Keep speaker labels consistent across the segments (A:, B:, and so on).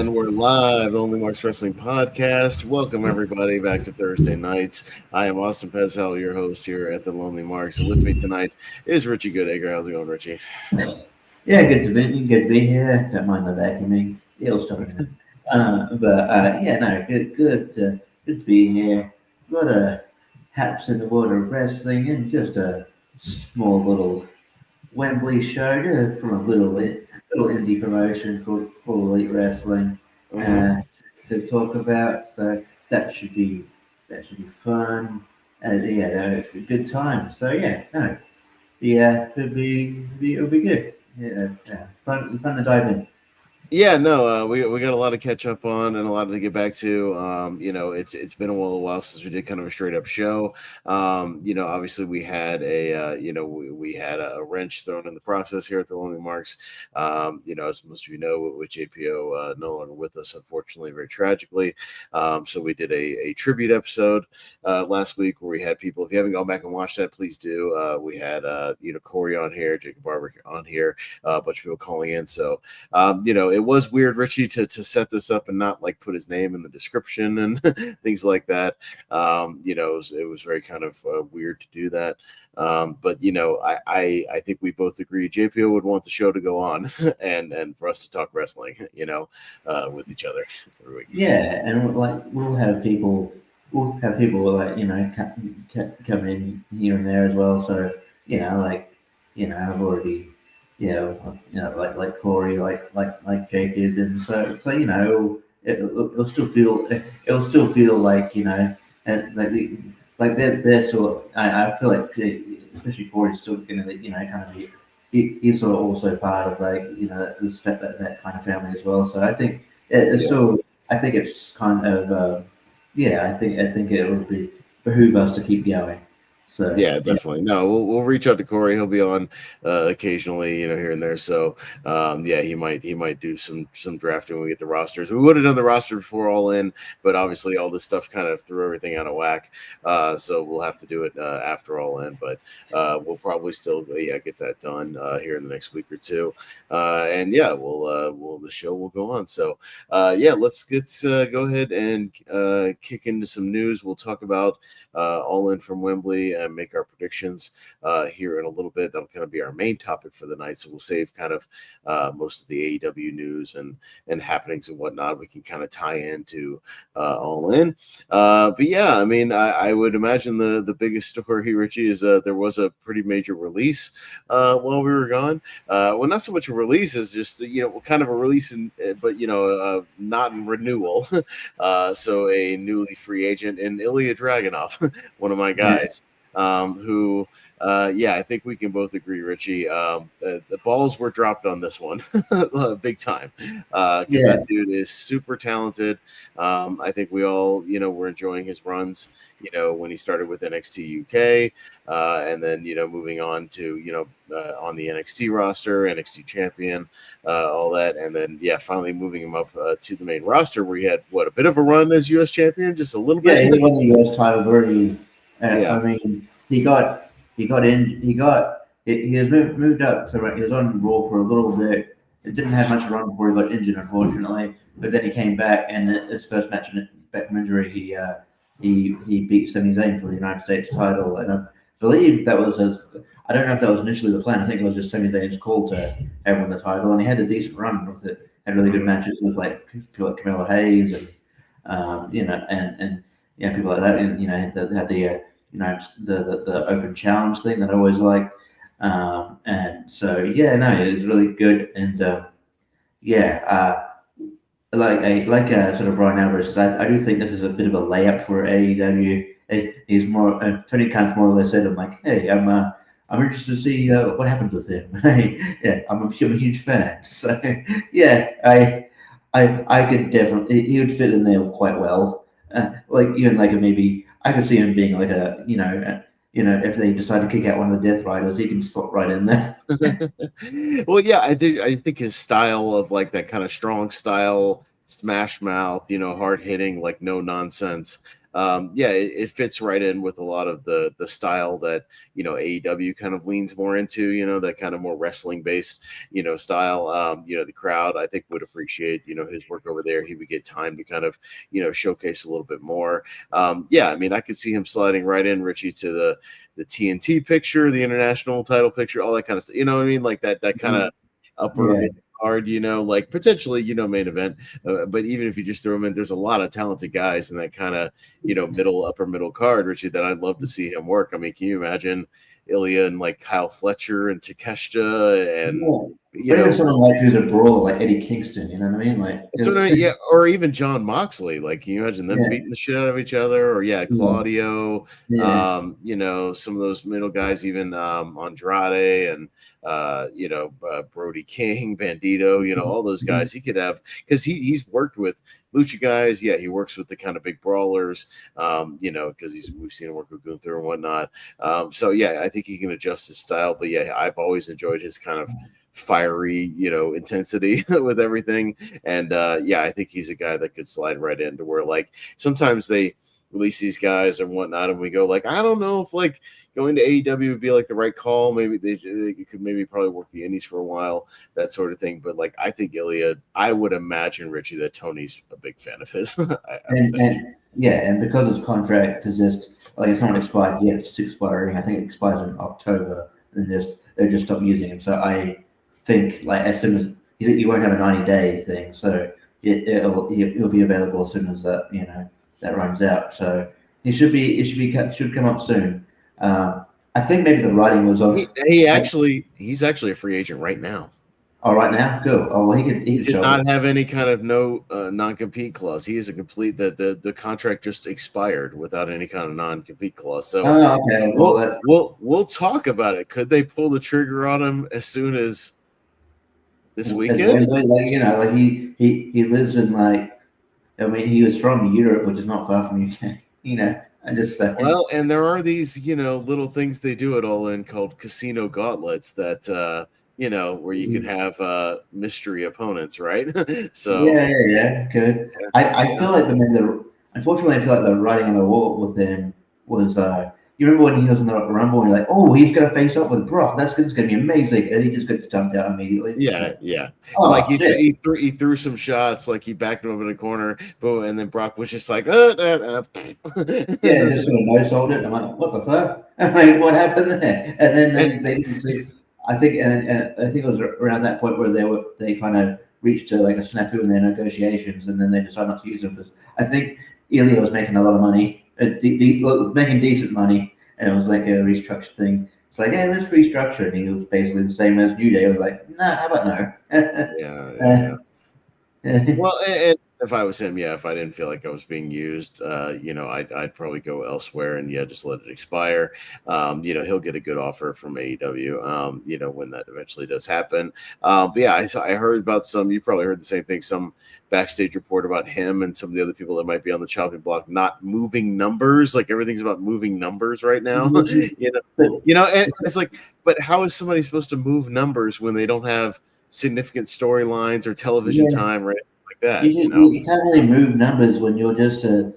A: And we're live, Only Marks Wrestling Podcast. Welcome, everybody, back to Thursday nights. I am Austin Pezhel, your host here at the Lonely Marks. And with me tonight is Richie Goodacre. How's it going, Richie?
B: Yeah, good to be here. Don't mind the vacuuming. It'll stop in a minute. Good to be here. A lot of haps in the water of wrestling and just a small little Wembley show from a little indie promotion called Elite Wrestling to talk about. So that should be fun. And yeah, no, it should be a good time. So it'll be good. Yeah. Fun to dive in.
A: Yeah, no, we got a lot to catch up on and a lot to get back to. It's been a while since we did kind of a straight up show. Obviously we had we had a wrench thrown in the process here at the Lonely Marks. As most of you know, with JPO no longer with us, unfortunately, very tragically. So we did a tribute episode last week where we had people. If you haven't gone back and watched that, please do. We had Corey on here, Jacob Barber on here, a bunch of people calling in. So it was weird, Richie, to set this up and not like put his name in the description and things like that. It was very kind of weird to do that. But I think we both agree JPO would want the show to go on and for us to talk wrestling, with each other every week.
B: Yeah, and we'll have people like come in here and there as well. So I've already. Like Corey, like Jacob, and so it'll still feel like and like they're sort. I feel like especially Corey's still gonna kind of be he's sort of also part of that kind of family as well. So I think I think it's kind of I think it would behoove us to keep going. So
A: yeah, definitely. No, we'll reach out to Corey. He'll be on occasionally, here and there. So he might do some drafting when we get the rosters. We would have done the roster before All In, but obviously all this stuff kind of threw everything out of whack. So we'll have to do it after All In, but we'll probably still get that done here in the next week or two. The show will go on. So let's go ahead and kick into some news. We'll talk about All In from Wembley and make our predictions here in a little bit. That'll kind of be our main topic for the night. So we'll save kind of most of the AEW news and happenings and whatnot. We can kind of tie into All In. I would imagine the biggest story, Richie, is there was a pretty major release while we were gone. Not so much a release as just kind of a release not in renewal. So a newly free agent in Ilya Dragunov, one of my guys. I think we can both agree, Richie. The balls were dropped on this one big time because that dude is super talented. I think we all, were enjoying his runs, when he started with NXT UK and then, moving on to, on the NXT roster, NXT champion, all that. And then, finally moving him up to the main roster where he had, a bit of a run as U.S. champion, just a little bit.
B: Yeah, he won the U.S. title already. I mean, he was moved up to. He was on Raw for a little bit. It didn't have much run before he got injured, unfortunately. But then he came back, and his first match back from injury, he beat Sami Zayn for the United States title. And I believe that was I don't know if that was initially the plan. I think it was just Sami Zayn's call to have won the title, and he had a decent run with it. Had really good matches with people like Camilla Hayes and people like that. And had the open challenge thing that I always like. And so it was really good. And sort of Brian Alvarez says, I do think this is a bit of a layup for AEW. He's more Tony Khan's more or less said, I'm like, hey, I'm interested to see what happens with him. I'm a huge fan. So I could definitely, he would fit in there quite well. Maybe I could see him being like if they decide to kick out one of the Death Riders, he can slot right in there.
A: Well, I think his style of like that kind of strong style, smash mouth, hard hitting, like no nonsense. Yeah, it fits right in with a lot of the style that AEW kind of leans more into. That kind of more wrestling based style. The crowd I think would appreciate his work over there. He would get time to kind of showcase a little bit more. Yeah, I mean I could see him sliding right in, Richie, to the TNT picture, the international title picture, all that kind of stuff. You know what I mean? Like that kind of upper
B: Yeah.
A: mid card, like potentially, main event. But even if you just throw him in, there's a lot of talented guys in that kind of, upper middle card, Richie, that I'd love to see him work. I mean, can you imagine Ilya and like Kyle Fletcher and Takeshita and,
B: Yeah. Or even someone like who's a brawler, like Eddie Kingston, you know what I mean? Like,
A: yeah, or even John Moxley. Like, can you imagine them
B: yeah,
A: beating the shit out of each other? Or
B: yeah,
A: Claudio.
B: yeah.
A: Some of those middle guys, even Andrade and Brody King, Bandito. All those guys. He could have because he's worked with lucha guys. Yeah, he works with the kind of big brawlers. Because we've seen him work with Gunther and whatnot. So yeah, I think he can adjust his style. But yeah, I've always enjoyed his kind of fiery, intensity with everything. And yeah, I think he's a guy that could slide right into where like sometimes they release these guys and whatnot, and we go like, I don't know if like going to AEW would be like the right call. Maybe they could maybe probably work the indies for a while, that sort of thing. But like I think Ilya, I would imagine, Richie, that Tony's a big fan of his. I would think.
B: And yeah, and because his contract is just like it's not expired yet, it's expiring. I think it expires in October, and they just stop using him. So I think like as soon as you won't have a 90-day thing, so it'll be available as soon as that runs out. So it should come up soon. I think maybe the writing was on.
A: He's actually a free agent right now.
B: Oh, right now, cool. Oh well, he could
A: Did
B: show
A: not
B: it.
A: have any kind of no non-compete clause. He is a complete the contract just expired without any kind of non-compete clause. So
B: Oh, okay. Well,
A: we'll talk about it. Could they pull the trigger on him as soon as this weekend?
B: like he lives in like I mean he was from Europe, which is not far from UK. I just say.
A: Well, and there are these little things they do it all in called casino gauntlets that where you can have mystery opponents, right? So
B: Yeah, good. I feel like unfortunately, I feel like the writing on the wall with him was, you remember when he was in the Rumble and you're like, oh, he's going to face up with Brock. That's going to be amazing. And he just gets dumped out immediately.
A: yeah,
B: Like,
A: yeah. And like
B: oh, shit.
A: he threw some shots, like he backed him up in the corner, boom, and then Brock was just like,
B: Yeah, just sort of no sold it. I'm like, what the fuck? I'm like, what happened there? And then they didn't see. I think, and I think it was around that point where they kind of reached to like a snafu in their negotiations, and then they decided not to use them because I think Ilya was making a lot of money, making decent money, and it was like a restructure thing. It's like, hey, let's restructure, and he was basically the same as New Day. I was like, nah, how about no?
A: yeah. Well, and if I was him, yeah, if I didn't feel like I was being used, I'd probably go elsewhere and just let it expire. He'll get a good offer from AEW, when that eventually does happen. But yeah, I heard about you probably heard the same thing, some backstage report about him and some of the other people that might be on the chopping block not moving numbers. Like everything's about moving numbers right now. And it's like, but how is somebody supposed to move numbers when they don't have significant storylines or television
B: Yeah.
A: time, right? Like that,
B: You can't really move numbers when you're just you're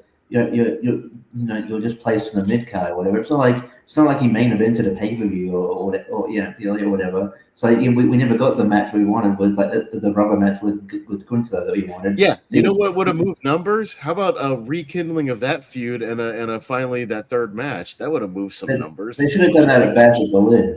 B: just placed in the mid card or whatever. It's not like he main evented a pay per view or whatever. It's like we never got the match we wanted with like the rubber match with Gunther that we wanted.
A: Yeah, you know what would have moved numbers? How about a rekindling of that feud and a finally that third match? That would have moved some numbers.
B: They should have done that at Bash of Berlin.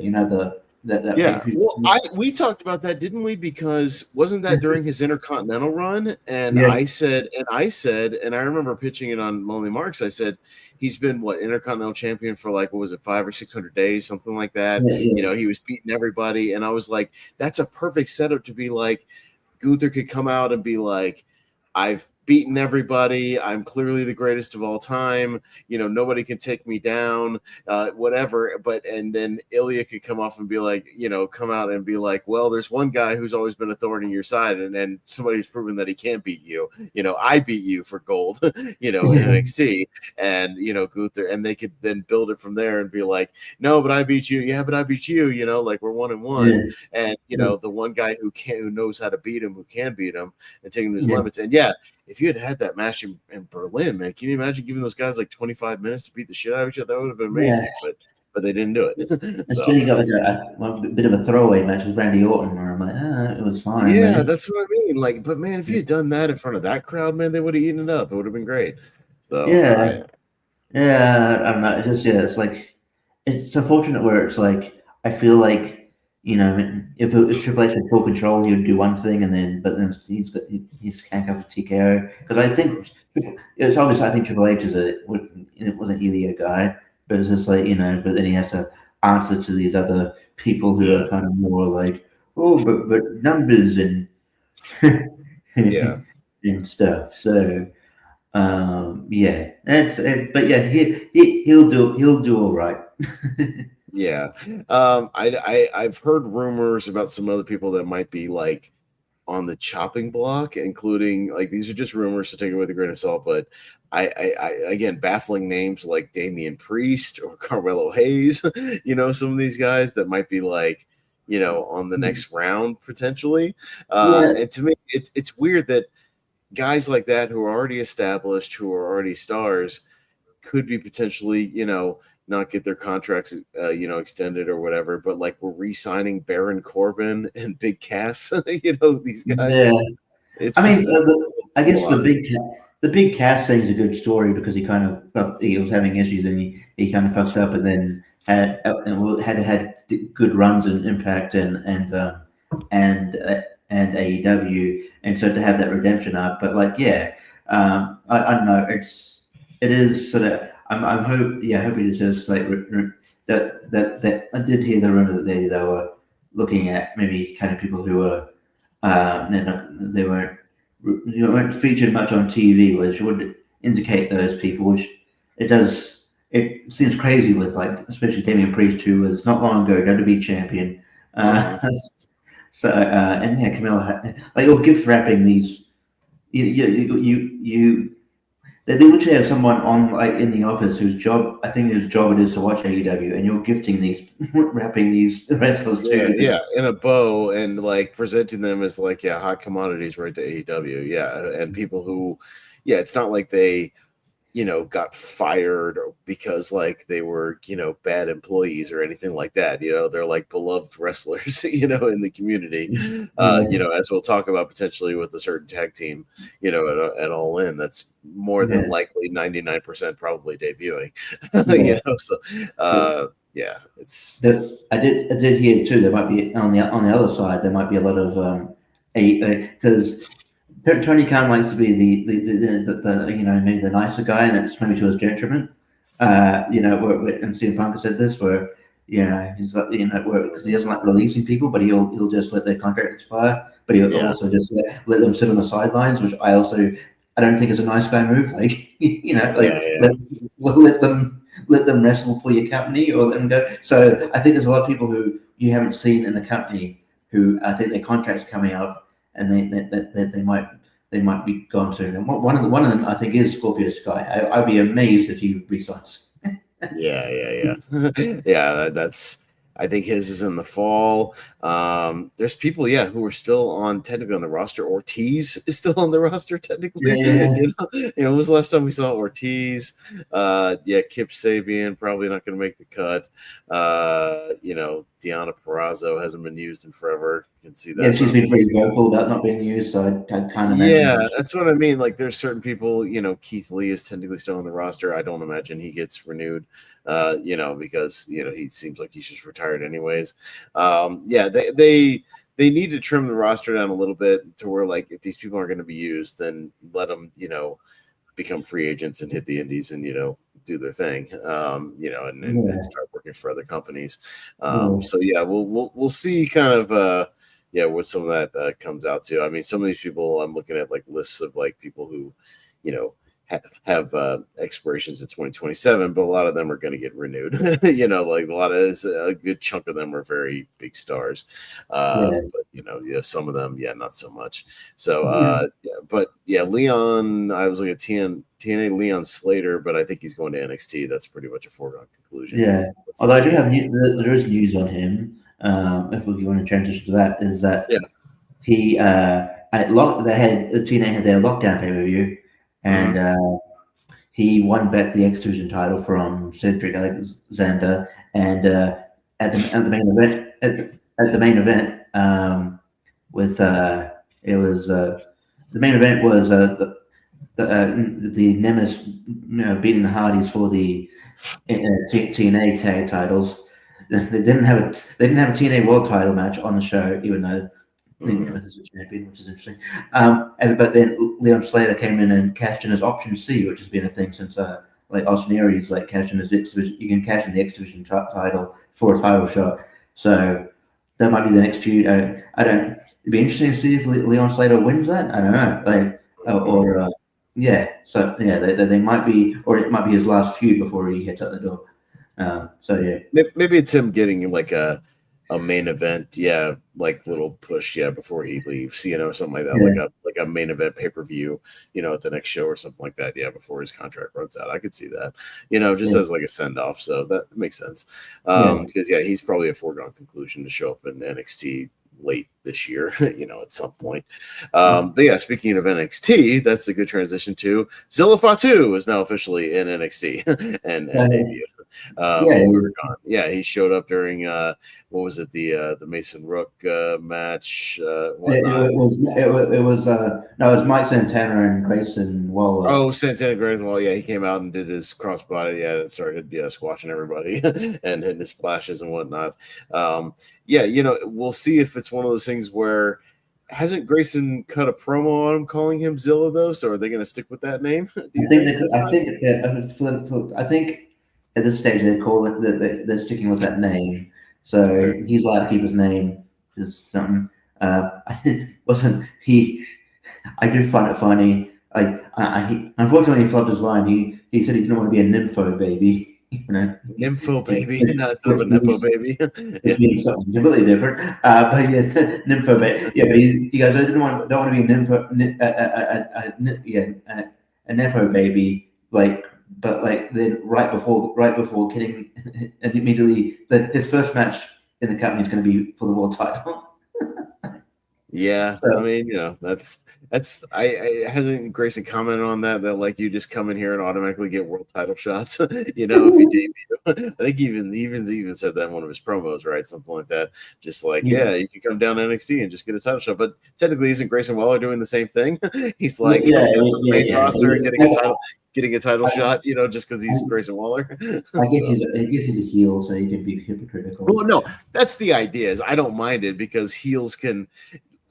B: That
A: yeah. Well, we talked about that, didn't we? Because wasn't that during his Intercontinental run? And
B: yeah.
A: I said, and I remember pitching it on Lonely Marks. I said he's been Intercontinental champion for like what was it, 500 or 600 days, something like that.
B: Yeah.
A: He was beating everybody, and I was like, that's a perfect setup to be like Gunther could come out and be like, I've beaten everybody. I'm clearly the greatest of all time. Nobody can take me down, whatever. And then Ilya could come off and be like, come out and be like, well, there's one guy who's always been a thorn in your side, and somebody's proven that he can't beat you. I beat you for gold, in NXT, and Gunther, and they could then build it from there and be like, no, but I beat you. Yeah, but I beat you. Like we're 1-1, and the one guy who knows how to beat him, who can beat him and take him to his limits. And yeah, if you had that match in Berlin, man, can you imagine giving those guys like 25 minutes to beat the shit out of each other? That would have been amazing. But they didn't do it.
B: Instead, you got like a bit of a throwaway match with Randy Orton, where I'm like, it was fine.
A: Yeah,
B: man.
A: that's what I mean. Like, but man, if you had done that in front of that crowd, man, they would have eaten it up. It would have been great. So
B: yeah, I don't know. It's like it's unfortunate where it's like I feel like if it was Triple H with full control, he would do one thing, but then he's handcuffed with TKO, because I think it's obvious. I think Triple H was an Elio guy, but it's just like but then he has to answer to these other people who are kind of more like, oh, but numbers and and stuff. So. But yeah, he'll do all right.
A: Yeah. I've heard rumors about some other people that might be like on the chopping block, including, like, these are just rumors, so take it with a grain of salt, but I again, baffling names like Damian Priest or Carmelo Hayes, some of these guys that might be like, on the next round potentially. And to me, it's weird that guys like that who are already established, who are already stars, could be potentially, not get their contracts, extended or whatever. But like, we're re-signing Baron Corbin and Big Cass, these guys.
B: Yeah,
A: It's
B: I mean, I guess the Big Cass thing is a good story because he was having issues and he kind of fucked up, and then had good runs in Impact and AEW, and so to have that redemption arc. But like, I don't know. It is sort of. I'm hoping it's just like that. I did hear the rumor that they were looking at maybe kind of people who were they weren't featured much on TV, which would indicate those people. Which it does. It seems crazy with, like, especially Damian Priest, who was not long ago WWE champion. Camilla, like, you're gift wrapping these. They literally have someone on, like, in the office whose job it is to watch AEW, and you're gifting these, wrapping these wrestlers too.
A: Yeah, in a bow, and like presenting them as like, hot commodities right to AEW. And people who, it's not like they, got fired because like they were, bad employees or anything like that. They're like beloved wrestlers, in the community. As we'll talk about potentially with a certain tag team, at All In, that's more than likely 99% probably debuting. It's.
B: I did hear too. There might be on the other side. There might be a lot of because Tony Khan likes to be the maybe the nicer guy, and it's maybe to his detriment. And CM Punk said this, where he's because he doesn't like releasing people, but he'll just let their contract expire, but he'll also just let them sit on the sidelines, which I don't think is a nice guy move. Like let them wrestle for your company or let them go. So I think there's a lot of people who you haven't seen in the company who I think their contract's coming up, and they might be gone soon. And one of them I think is Scorpio Sky. I'd be amazed if he resigns.
A: Yeah. That's. I think his is in the fall. There's people, who are still technically on the roster. Ortiz is still on the roster technically. When was the last time we saw Ortiz? Kip Sabian probably not going to make the cut. Deonna Purrazzo hasn't been used in forever. You can see that.
B: Yeah, she's been very vocal about not being used, so I can't imagine.
A: Yeah, that's what I mean. Like, there's certain people, Keith Lee is technically still on the roster. I don't imagine he gets renewed, because, he seems like he's just retired anyways. They need to trim the roster down a little bit to where, like, if these people aren't going to be used, then let them, become free agents and hit the indies and, do their thing, and start working for other companies. So we'll see kind of, what some of that comes out to. I mean, some of these people, I'm looking at like lists of like people who, you know, have expirations in 2027, but a lot of them are going to get renewed. Like a lot of a good chunk of them are very big stars,
B: Yeah.
A: but some of them, not so much. So,
B: Yeah.
A: but Leon, I was looking at TNA Leon Slater, but I think he's going to NXT. That's pretty much a foregone conclusion.
B: Yeah.
A: That's
B: Although
A: his
B: I do
A: team.
B: have there is news on him. If we want to transition to that, is that
A: Yeah.
B: he they had the TNA had their lockdown pay per view, and he won back the X Division title from Cedric Alexander, and at the main event at the main event with it was the main event was the Nemesis beating the Hardys for the TNA tag titles. They didn't have a TNA World Title match on the show, even though Nemesis is champion, which is interesting. But then Leon Slater came in and cashed in his option C, which has been a thing since like Austin Aries like cashed in his X Division. You can cash in the X Division title for a title shot. So that might be the next feud. I don't. It'd be interesting to see if Leon Slater wins that. I don't know. So they might be, or it might be his last feud before he heads out the door. So yeah,
A: maybe it's him getting like a main event, like little push, before he leaves, something like that,
B: yeah,
A: like a main event pay-per-view, at the next show or something like that, before his contract runs out. I could see that, just
B: yeah,
A: as like a send-off, so that makes sense.
B: yeah.
A: Because he's probably a foregone conclusion to show up in NXT late this year, at some point. But speaking of NXT, that's a good transition to Zilla Fatu is now officially in NXT and debuted.
B: Yeah,
A: While we were gone. He showed up during what was it, the Mason Rook match, whatnot.
B: it was no, it was Mike Santana and Grayson Waller.
A: Oh, Santana Grayson. Well, he came out and did his crossbody, and started squashing everybody and hitting his splashes and whatnot. We'll see if it's one of those things where hasn't Grayson cut a promo on him calling him Zilla though. So are they going to stick with that name? Do you think?
B: I think at this stage they call it that they're sticking with that name. So
A: Okay.
B: he's allowed to keep his name. Just something. Wasn't he? I do find it funny. Unfortunately he flubbed his line. He said he didn't want to be a nympho baby.
A: Nympho baby, not
B: which
A: a nepo
B: means
A: baby.
B: which means something completely different. But yeah, nympho baby. Yeah, but he goes, I don't want to be a a nepo baby. But then right before getting, and immediately his first match in the company is going to be for the world title.
A: Yeah, I
B: So
A: mean, that's I hasn't Grayson commented on that like you just come in here and automatically get world title shots, if you debut. I think he even said that in one of his promos, right? Something like that. Just like,
B: yeah,
A: you can come down to NXT and just get a title shot. But technically, isn't Grayson Waller doing the same thing? He's like
B: yeah,
A: coming up to the main roster and
B: yeah.
A: getting a title
B: I,
A: shot, just because he's Grayson Waller.
B: I guess
A: So.
B: I guess he's a heel, so he can be hypocritical.
A: Well, no, that's the idea. Is I don't mind it because heels can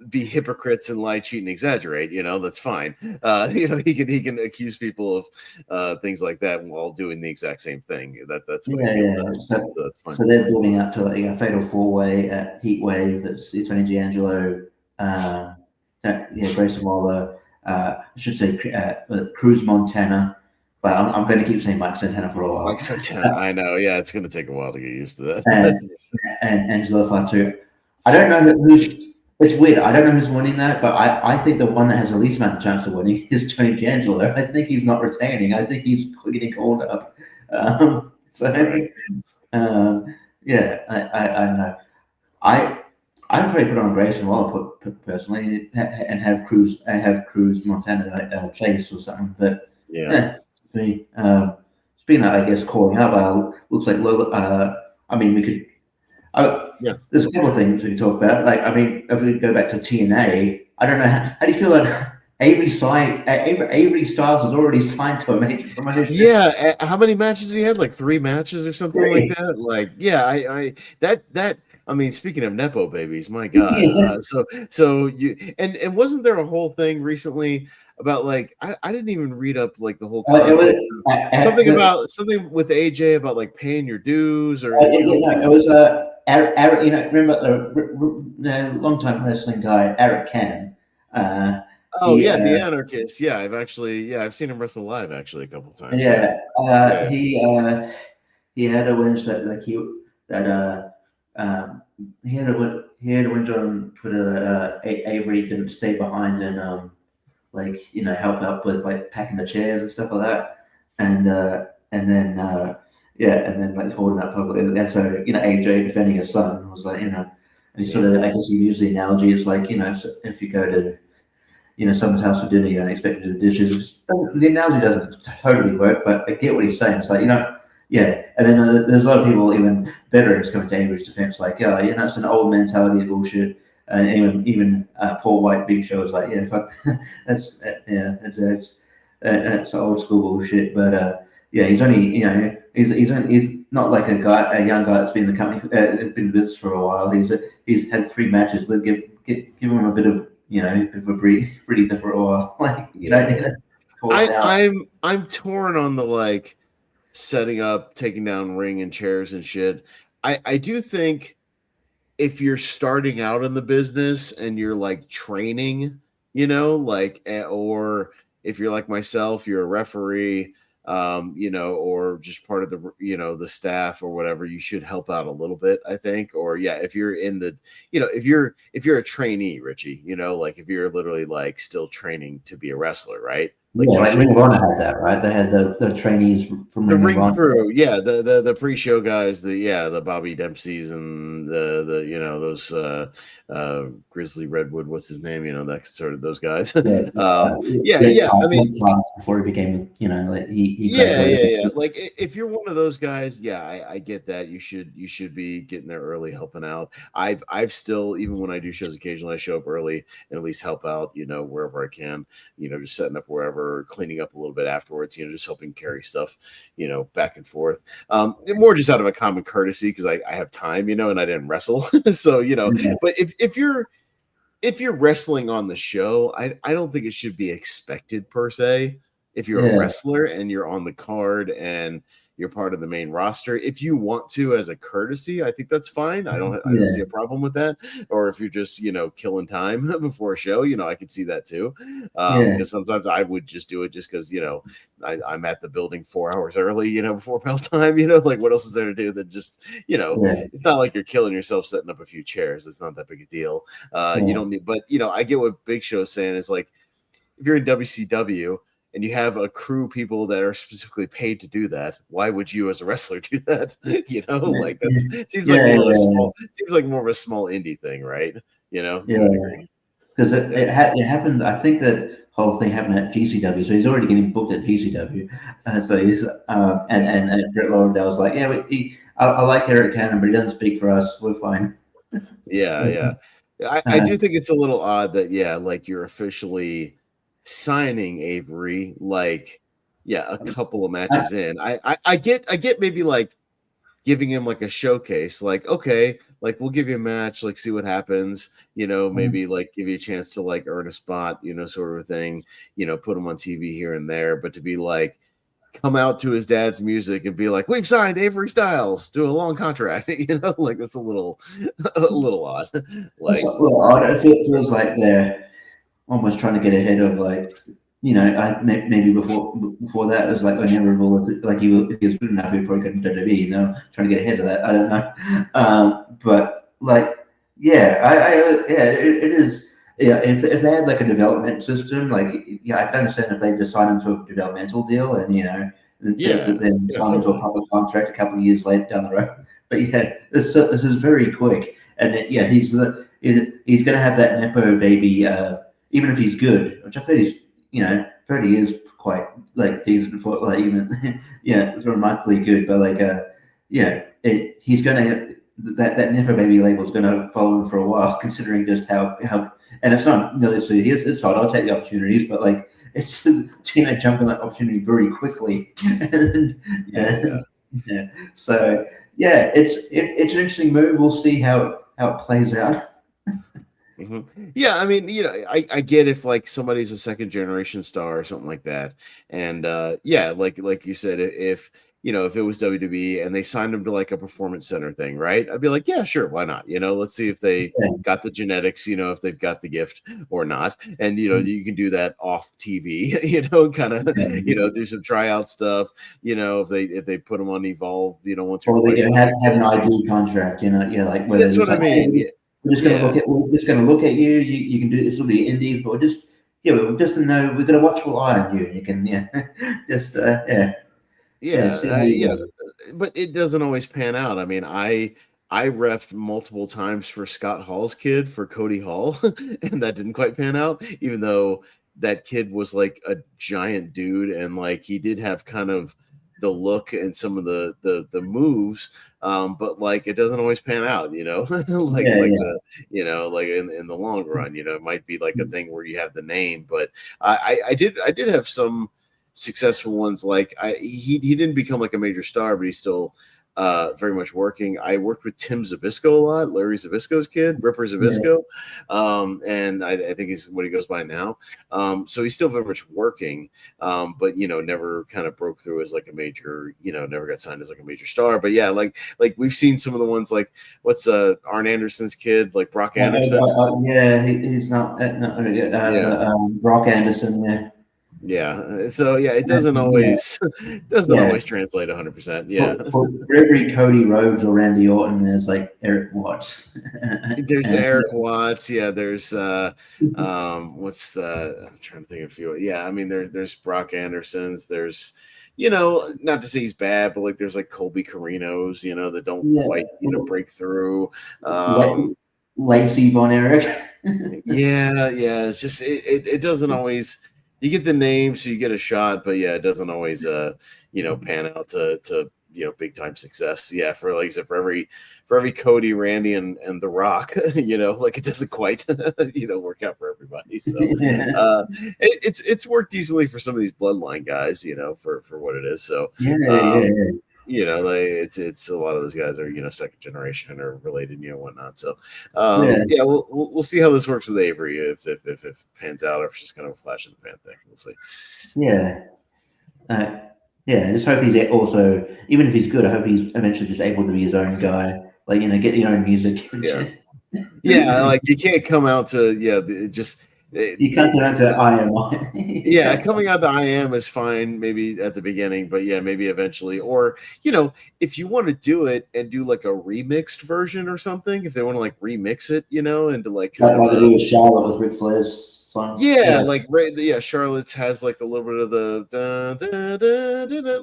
A: be hypocrites and lie, cheat, and exaggerate. That's fine. He can accuse people of things like that while doing the exact same thing. That's what a
B: Yeah,
A: heel
B: yeah.
A: does. So that's fine.
B: So they're building up to like a fatal four way at Heat Wave. It's Tony D'Angelo, Grayson Waller. I should say Cruz Montana, but I'm going to keep saying Mike Santana for a
A: Like
B: while.
A: Santana, I know. Yeah, it's going to take a while to get used to that.
B: And Angelo Fatu. I don't know who's. It's weird. I don't know who's winning that, but I think the one that has the least amount of chance of winning is Tony D'Angelo. I think he's not retaining. I think he's getting called up. So
A: Right.
B: yeah, I don't know. I'd probably put on Grayson Waller personally and have Cruz Montana Chase or something. But
A: Yeah.
B: speaking of, I guess, calling up, looks like Lola. I mean, we could.
A: Yeah.
B: There's a couple of things we can talk about. Like, I mean, if we go back to TNA, I don't know how do you feel that Avery Styles is already signed to a major promotion?
A: Yeah. How many matches he had? Like 3 matches or something like
B: Three.
A: that. Like, yeah, that. I mean, speaking of nepo babies, my God.
B: Yeah.
A: So you and wasn't there a whole thing recently about like I didn't even read up like the whole
B: It was
A: context of something with AJ about like paying your dues or
B: no, it was. Eric, remember long time wrestling guy Eric Cannon.
A: Oh
B: He
A: yeah, the Anarchist. Yeah, I've seen him wrestle live actually a couple times. Yeah,
B: Yeah,
A: yeah,
B: he had a winch that that he had a winch on Twitter that Avery didn't stay behind and help out with like packing the chairs and stuff like that, and then and then like holding up publicly. And so AJ defending his son was like and he sort of I guess he used the analogy. It's like if you go to someone's house for dinner, you don't expect to do the dishes. The analogy doesn't totally work, but I get what he's saying. It's like, yeah. And then there's a lot of people, even veterans, coming to Avery's defense, like, it's an old mentality of bullshit. And even Paul White, Big Show, is like, yeah, fuck, that's old school bullshit. But yeah, he's only, he's not like a young guy that's been in the company, been in business for a while. He's had 3 matches. Give him a bit of bit of a breather for a while. Like
A: I'm torn on the like setting up, taking down ring and chairs and shit. I do think if you're starting out in the business and you're like training, or if you're like myself, you're a referee, or just part of the, the staff or whatever, you should help out a little bit, I think. Or yeah, if you're in the, if you're a trainee, Richie, like if you're literally like still training to be a wrestler, right? Like
B: like Ring of Honor had that, right? They had the trainees from
A: the
B: Ring of
A: ring
B: Honor.
A: crew, yeah, the pre-show guys, the Bobby Dempseys and the those Grizzly Redwood, what's his name, that sort of those guys. Yeah. I mean,
B: before he became, like he
A: yeah. Like if you're one of those guys, yeah, I get that. You should be getting there early, helping out. I've still, even when I do shows occasionally, I show up early and at least help out, wherever I can, just setting up wherever, cleaning up a little bit afterwards, just helping carry stuff, back and forth. More just out of a common courtesy because I have time, and I didn't wrestle. So, but if you're wrestling on the show, I don't think it should be expected per se. If you're a wrestler and you're on the card and you're part of the main roster, if you want to as a courtesy, I think that's fine. I don't see a problem with that. Or if you're just killing time before a show, I could see that too. Because sometimes I would just do it just because I'm at the building 4 hours early, before bell time. Like what else is there to do than just it's not like you're killing yourself setting up a few chairs. It's not that big a deal. You don't need, but I get what Big Show's saying is like if you're in WCW and you have a crew people that are specifically paid to do that, why would you as a wrestler do that? Like that seems like small. It seems like more of a small indie thing, right?
B: Yeah, because it happened. I think that whole thing happened at GCW, so he's already getting booked at GCW. So he's and Brett Lauderdale was like, yeah, I like Eric Cannon, but he doesn't speak for us. We're fine.
A: Yeah. I do think it's a little odd that like you're officially signing Avery like a couple of matches in. I get maybe like giving him like a showcase, like okay, like we'll give you a match, like see what happens, maybe like give you a chance to like earn a spot, sort of a thing, put him on TV here and there, but to be like come out to his dad's music and be like, we've signed Avery Styles to a long contract, like that's a little odd. Like
B: it feels like they're almost trying to get ahead of like I maybe before that it was like inevitable like if he was good enough he'd probably get into WWE, trying to get ahead of that. I don't know, but like it is. Yeah, if they had like a development system, like I'd understand if they just signed into a developmental deal and then signed into a public contract a couple of years later down the road. But this is very quick, and he's going to have that nepo baby, even if he's good, which I think he is quite like decent for like even it's remarkably good, but like he's going to that nepo baby label is going to follow him for a while, considering just how. And it's not necessarily his fault. I'll take the opportunities, but like it's jump on that opportunity very quickly. So it's an interesting move. We'll see how it plays out.
A: Mm-hmm. Yeah, I mean, I get if like somebody's a second generation star or something like that, and like you said, if if it was WWE and they signed him to like a performance center thing, right? I'd be like, yeah, sure, why not? Let's see if they
B: Yeah.
A: got the genetics, if they've got the gift or not. And you can do that off TV, kind of,
B: Yeah.
A: do some tryout stuff, if they put them on Evolve, once or
B: Or they
A: twice,
B: can
A: that'd be
B: have an
A: cool.
B: ID contract, like where they're
A: That's
B: just
A: what I
B: like, hey,
A: mean. Yeah. Yeah.
B: we're just gonna look at you. You can do this will be indies, but we're just to know we're gonna watchful eye on you, and you can just
A: Yeah,
B: see how you go.
A: but it doesn't always pan out. I mean, I refed multiple times for Scott Hall's kid for Cody Hall, and that didn't quite pan out, even though that kid was like a giant dude, and like he did have kind of the look and some of the moves, but like it doesn't always pan out, like
B: Yeah, yeah,
A: like in the long run, it might be like a thing where you have the name, but I did have some successful ones. Like he didn't become like a major star, but he's still very much working. I worked with Tim Zabisco a lot, Larry Zabisco's kid, Ripper
B: yeah,
A: Zabisco, and I think he's what he goes by now. So he's still very much working, but never kind of broke through as like a major, never got signed as like a major star. But yeah, like we've seen some of the ones like what's Arn Anderson's kid, like Brock Anderson.
B: yeah. He's not really good.
A: Yeah.
B: Brock Anderson. Yeah,
A: Yeah. So yeah, it doesn't
B: yeah,
A: always doesn't
B: yeah.
A: always translate 100%. Yeah.
B: For every Cody Rhodes or Randy Orton, there's like Eric Watts.
A: There's Eric Watts. Yeah, there's what's the I'm trying to think of a few. Yeah, I mean there's Brock Anderson's, there's not to say he's bad, but like there's like Colby Carinos, that don't
B: Yeah,
A: quite, break through.
B: La- Lacey Von Erich.
A: Yeah, it's just it doesn't always, you get the name so you get a shot, but yeah, it doesn't always pan out to big time success. Yeah, for like I said, for every Cody, Randy, and The Rock, like it doesn't quite work out for everybody. So
B: Yeah,
A: it's worked decently for some of these bloodline guys, for what it is. So
B: yeah,
A: um
B: yeah,
A: like it's a lot of those guys are second generation or related, whatnot. So
B: yeah,
A: yeah, we'll see how this works with Avery, if it pans out, or if it's just kind of a flash in the pan thing. We'll see.
B: yeah. Uh, yeah, I just hope he's also, even if he's good, I hope he's eventually just able to be his own guy. Like, get your own music.
A: Yeah, yeah, like you can't come out to just
B: You can't go out to IMI.
A: yeah, coming out to I Am is fine, maybe at the beginning, but yeah, maybe eventually. Or, if you want to do it and do like a remixed version or something, if they want to like remix it, into like kind
B: Like
A: of
B: they do with Charlotte with Ric Flair's song.
A: yeah,
B: Yeah.
A: like right, yeah, Charlotte's has like a little bit of the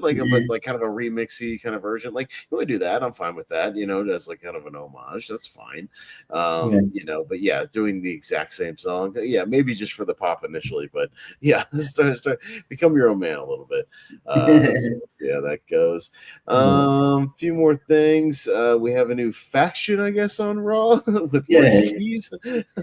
A: like a, but like kind of a remixy kind of version. Like you would do that, I'm fine with that. As like kind of an homage, that's fine.
B: Yeah.
A: But yeah, doing the exact same song, yeah, maybe just for the pop initially, but yeah, start become your own man a little bit. So we'll see how that goes. Few more things. We have a new faction, I guess, on Raw with Wes
B: Yeah.
A: Keys.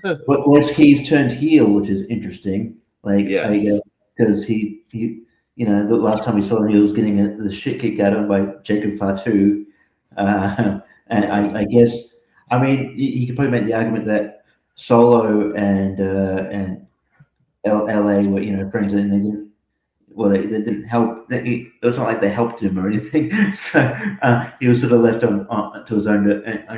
B: But Wes Keys turned heel, which is interesting. Like, I
A: Yes.
B: because the last time we saw him, he was getting the shit kicked out of him by Jacob Fatu. And I guess, I mean, you could probably make the argument that Solo and LA were, friends, and they didn't. Well, they didn't help. It was not like they helped him or anything. So he was sort of left on to his own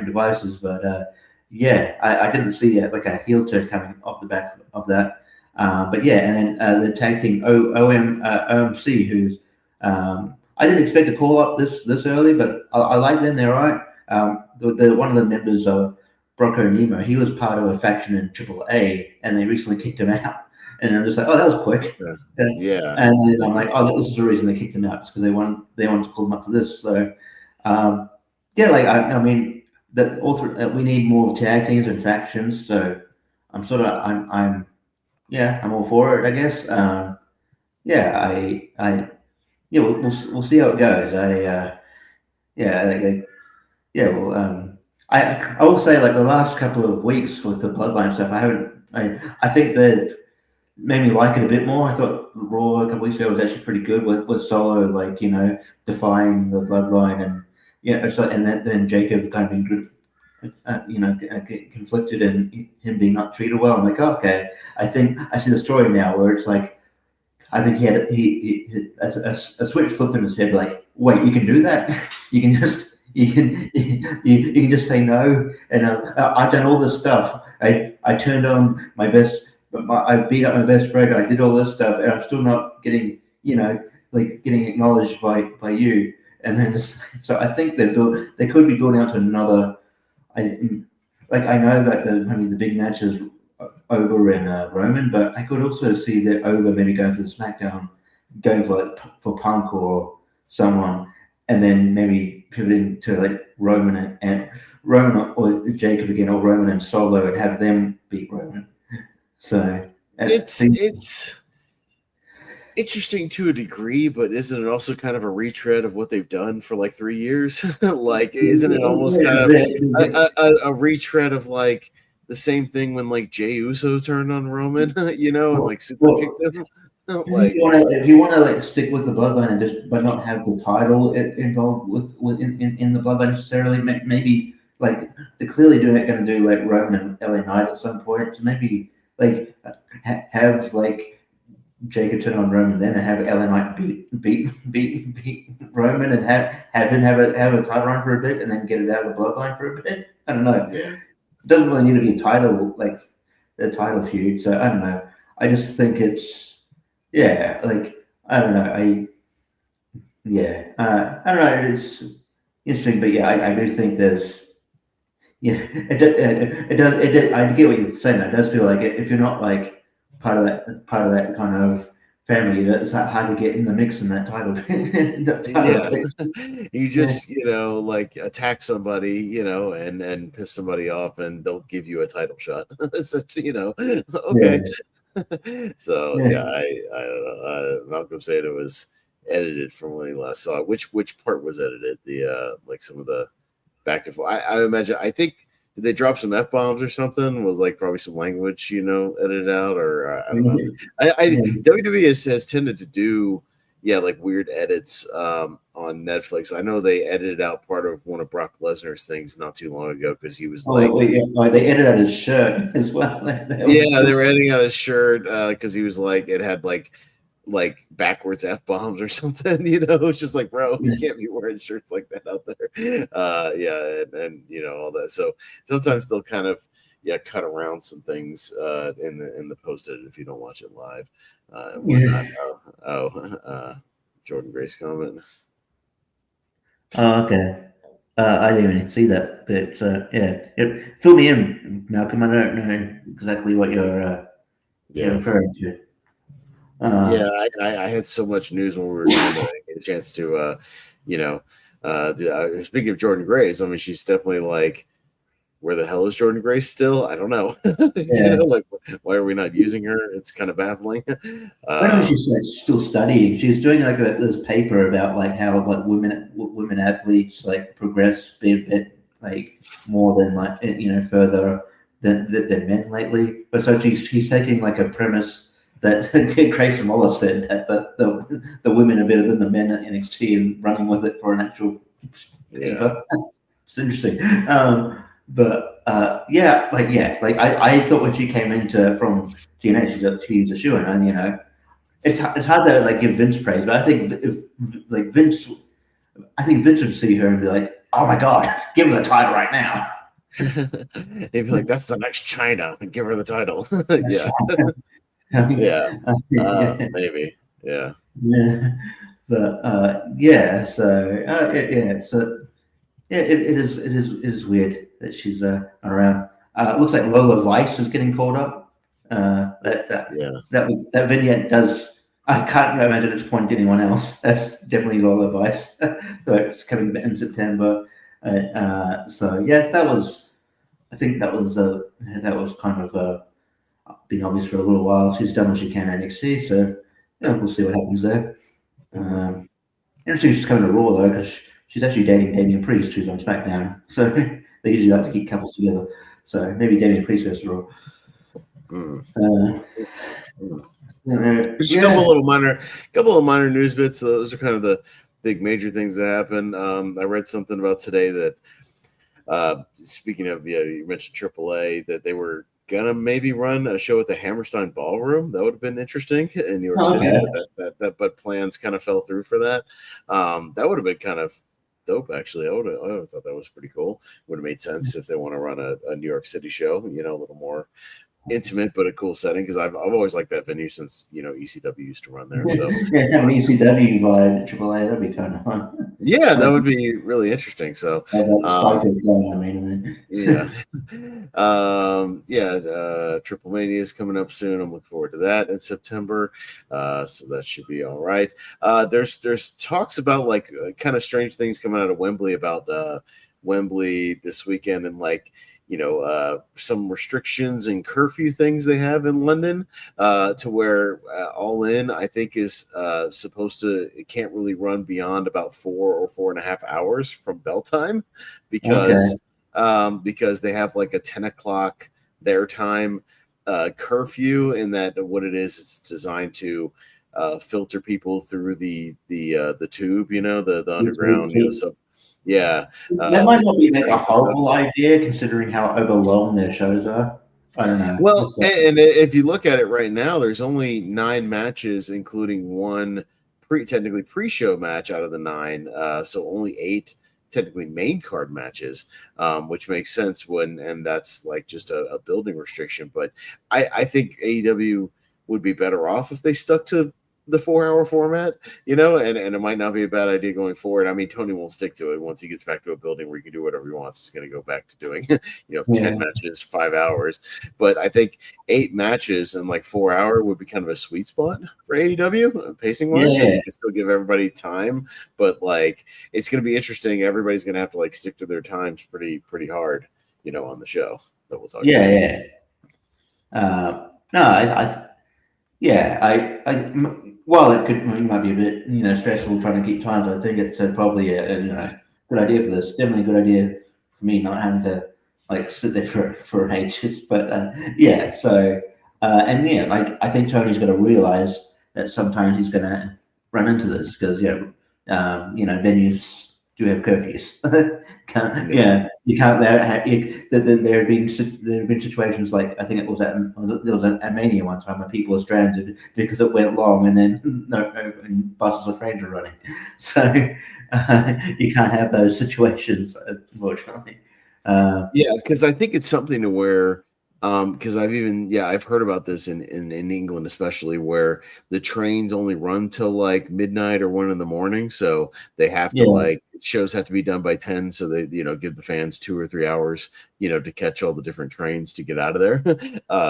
B: devices. But yeah, I didn't see like a heel turn coming off the back of that. But yeah, and then the tag team OMC, who's I didn't expect to call up this early, but I like them. They're all right. The one of the members of Bronco Nemo, he was part of a faction in AAA, and they recently kicked him out. And I'm just like, oh, that was quick.
A: Yeah.
B: And then I'm like, oh, that was the reason they kicked him out, because they wanted to call him up for this. So, yeah, like I mean, that we need more tag teams and factions. So I'm sort of I'm all for it, I guess. Yeah, yeah, we'll see how it goes. Yeah, well, I will say, like, the last couple of weeks with the Bloodline stuff, I think that made me like it a bit more. I thought Raw a couple weeks ago was actually pretty good with Solo, like, defying the Bloodline, and and then Jacob kind of being conflicted and him being not treated well. I'm like, oh, okay, I think I see the story now where it's like I think he a switch flipped in his head. Like, wait, you can do that? You can just you can just say no. And I've done all this stuff. I turned on my best. I beat up my best friend. I did all this stuff, and I'm still not getting like getting acknowledged by you. And then so I think they could be building out to another. I I know that the big matches over in Roman, but I could also see that over maybe going for the SmackDown, going for for Punk or someone, and then maybe pivoting to like Roman and Roman or Jacob again, or Roman and Solo, and have them beat Roman. So
A: it's interesting to a degree, but isn't it also kind of a retread of what they've done for like 3 years? Like, isn't it almost kind of a retread of like the same thing when like Jey Uso turned on Roman, and like super kicked him? Like,
B: if you want to like stick with the bloodline and just but not have the title involved with in the bloodline necessarily, maybe like they're clearly going to do like Roman and LA Knight at some point. So maybe like have like Jacob turn on Roman then and have LA Knight beat Roman and have him have a title run for a bit and then get it out of the bloodline for a bit. I don't know. It doesn't really need to be a title like a title feud. So I don't know. I just think it's like I don't know. I don't know. It's interesting, but yeah, I do think there's it does. I get what you're saying. It does feel like if you're not like part of that kind of family, it's hard to get in the mix in that title.
A: You just like attack somebody, and piss somebody off, and they'll give you a title shot. So, okay. So I don't know. Malcolm said it was edited from when he last saw it. Which part was edited? The like some of the back and forth. I imagine. I think did they drop some F-bombs or something? Was like probably some language, edited out, or I don't know. WWE has tended to do like weird edits on Netflix. I know they edited out part of one of Brock Lesnar's things not too long ago because he was
B: they edited out his shirt as well.
A: They were editing out his shirt because he was like it had like backwards F-bombs or something, it's just like, bro, you can't be wearing shirts like that out there. And all that. So sometimes they'll kind of cut around some things in the post edit if you don't watch it live and whatnot. Jordan Grace comment.
B: Oh, okay. I didn't even see that, but fill me in, Malcolm. I don't know exactly what you're referring to.
A: I had so much news when we were doing that. I get a chance to, speaking of Jordan Grace, I mean, she's definitely like, where the hell is Jordan Grace still? I don't know. Like, why are we not using her? It's kind of baffling.
B: I know she's like still studying. She's doing like this paper about like how like women athletes like progress a bit like more than like further than men lately. But so she's taking like a premise that Grayson Wallace said that the women are better than the men at NXT and running with it for an actual paper. It's interesting. But I thought when she came into from TNA, she's a shoo-in, and it's hard to like give Vince praise, but I think if like Vince would see her and be like, oh my god, give her the title right now.
A: He'd be like, that's the next China, give her the title. Maybe,
B: but so it is weird that she's around. It looks like Lola Vice is getting called up. That vignette does. I can't imagine it's pointing to anyone else. That's definitely Lola Vice. But it's coming in September. That was. I think that was kind of been obvious for a little while. She's done what she can at NXT, so we'll see what happens there. Interesting she's coming to Raw though, because she's actually dating Damian Priest, who's on SmackDown. So they usually like to keep couples together. So maybe Damian Priest goes to Raw.
A: There's a couple of minor news bits. Those are kind of the big major things that happen. I read something about today that speaking of you mentioned AAA, that they were gonna maybe run a show at the Hammerstein Ballroom. That would have been interesting in New York
B: Oh,
A: City,
B: okay.
A: but plans kind of fell through for that. That would have been kind of dope, actually. I would have thought that was pretty cool. Would have made sense if they want to run a New York City show, a little more intimate but a cool setting, because I've always liked that venue since ECW used to run there. So
B: Yeah, have an ECW vibe at AAA. That'd be kind of fun.
A: yeah, that would be really interesting. So
B: That psycho zone. I mean.
A: yeah. Triple Mania is coming up soon. I'm looking forward to that in September. So that should be all right. There's talks about like kind of strange things coming out of Wembley about Wembley this weekend, and like some restrictions and curfew things they have in London, to where All In, I think, is supposed to, it can't really run beyond about 4 or 4.5 hours from bell time, because they have like a 10 o'clock their time curfew, and that what it is, it's designed to filter people through the tube, the underground, so yeah.
B: That might not be like a
A: trains and stuff.
B: horrible idea, considering how overwhelmed their shows are. I don't know.
A: Well, and if you look at it right now, there's only 9 matches, including one technically pre-show match out of the 9. So only 8 technically main card matches, which makes sense and that's like just a building restriction. But I think AEW would be better off if they stuck to the 4-hour format, and it might not be a bad idea going forward. I mean, Tony won't stick to it once he gets back to a building where he can do whatever he wants. He's going to go back to doing, 10 matches, 5 hours. But I think 8 matches in like 4 hour would be kind of a sweet spot for AEW pacing wise. And you can still give everybody time, but like it's going to be interesting. Everybody's going to have to like stick to their times pretty hard, on the show that we'll talk
B: about. While it might be a bit, stressful trying to keep times, I think it's probably a good idea for this. Definitely a good idea for me not having to like sit there for ages. But I think Tony's going to realize that sometimes he's going to run into this because venues do have curfews. You can't. There have been situations like I think it was at Mania one time where people are stranded because it went long and then no buses or trains are running. So you can't have those situations, unfortunately.
A: Because I think it's something to where. Because I've heard about this in England, especially where the trains only run till like midnight or 1 a.m. So they have to shows have to be done by 10. So they, give the fans 2 or 3 hours, to catch all the different trains to get out of there.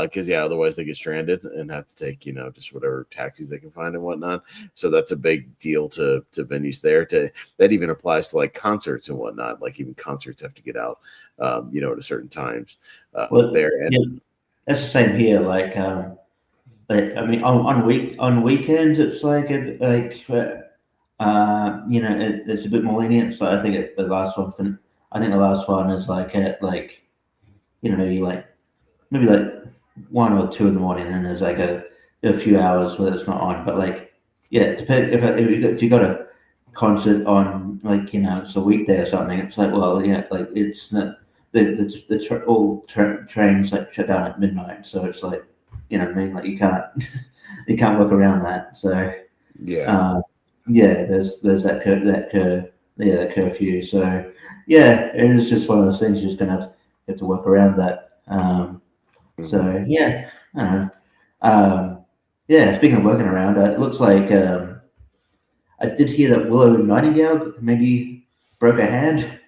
A: Cause otherwise they get stranded and have to take, just whatever taxis they can find and whatnot. So that's a big deal to venues there. That even applies to like concerts and whatnot. Like even concerts have to get out, at a certain times. There and
B: that's the same here. Like, I mean, on weekends it's like it's a bit more lenient. So I think the last one is like at like maybe like 1 or 2 in the morning, and there's like a few hours where it's not on. But like it depends if you got a concert on like it's a weekday or something. It's like like it's not. All trains like shut down at midnight, so it's like like you can't work around that. So there's that curfew. So it is just one of those things. You're just gonna have to work around that. So I don't know. Speaking of working around, it looks like I did hear that Willow Nightingale maybe broke her hand.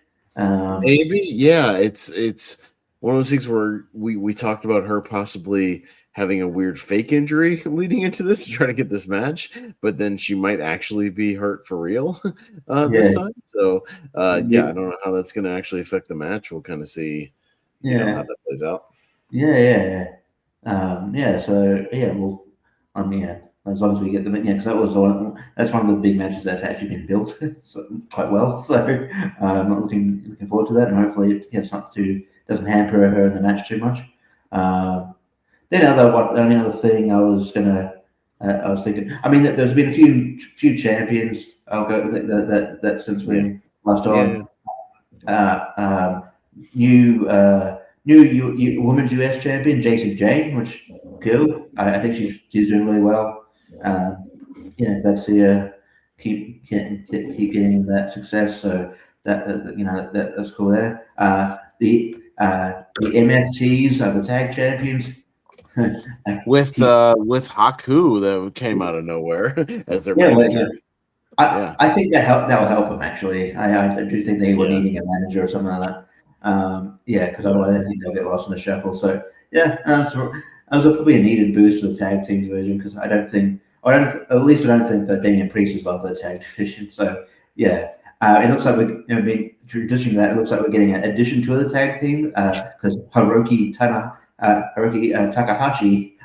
A: Maybe, it's one of those things where we talked about her possibly having a weird fake injury leading into this to try to get this match, but then she might actually be hurt for real this time. So I don't know how that's going to actually affect the match. We'll kind of see, how that plays out.
B: As long as we get them in, because that's one of the big matches that's actually been built quite well. So I'm looking forward to that, and hopefully doesn't hamper her in the match too much. The only other thing I was thinking. I mean, there's been a few champions. I'll go with that since we last on. women's US champion, Jason Jane, which cool. I think she's doing really well. Glad to see her keep getting that success. So that's cool there. The MFTs are the tag champions.
A: With Haku that came out of nowhere as their
B: Yeah,
A: manager. Yeah.
B: I think that will help them actually. I do think they were
A: Yeah.
B: needing a manager or something like that. Because otherwise I think they'll get lost in the shuffle. So yeah, that was probably a needed boost for the tag team division because at least I don't think that Damian Priest is love the tag division. So yeah, it looks like being transitioning that. It looks like we're getting an addition to the tag team because Hiromu Takahashi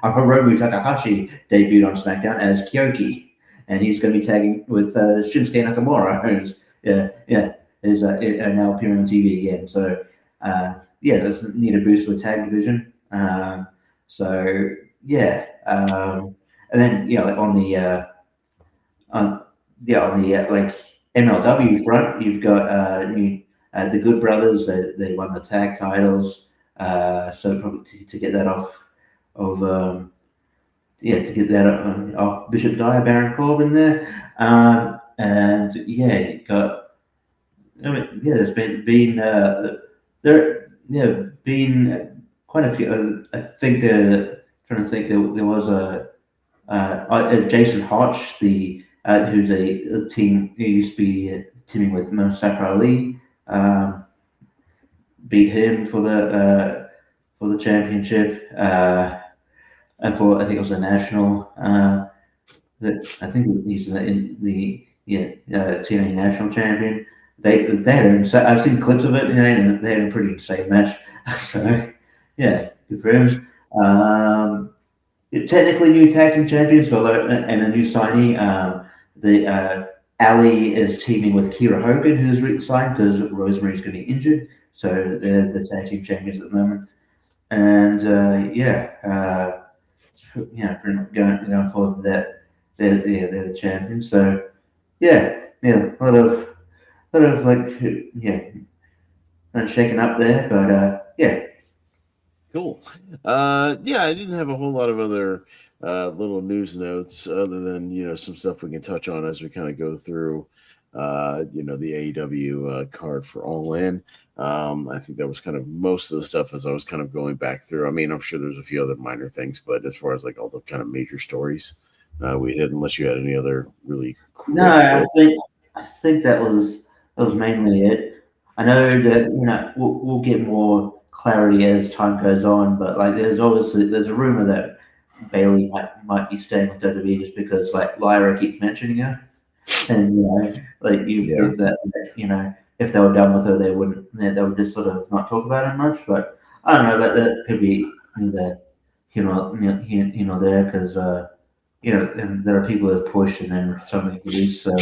B: debuted on SmackDown as Kyoki, and he's going to be tagging with Shinsuke Nakamura, who's now appearing on TV again. So that's need a boost for the tag division. And then like on the like MLW front, you've got the Good Brothers. They won the tag titles. So probably to get that off of off Bishop Dyer, Baron Corbin there, and you got. There's been quite a few. I think they're trying to think. There was a Jason Hodge, who's a team who used to be teaming with Mustafa Ali. Beat him for the championship, and for I think it was a national. I think he's in the TNA national champion. They had I've seen clips of it, and they had a pretty insane match. So yeah, good for him. Technically new tag team champions, and a new signee. Ali is teaming with Kira Hogan, who's signed because Rosemary's going to be injured. So they're the tag team champions at the moment. And pretty much going forward that they're the champions. So a lot of shaking up there, but
A: Cool. I didn't have a whole lot of other little news notes other than some stuff we can touch on as we kind of go through the AEW card for All In. I think that was kind of most of the stuff as I was kind of going back through. I mean, I'm sure there's a few other minor things, but as far as like all the kind of major stories we hit, unless you had any other really quick
B: no, I think that was mainly it. I know that we'll get more clarity as time goes on, but like there's a rumor that Bailey might be staying with WWE just because like Lyra keeps mentioning her, and you think that if they were done with her, they would just sort of not talk about it much. But I don't know, that could be either there because and there are people who have pushed and then something released. So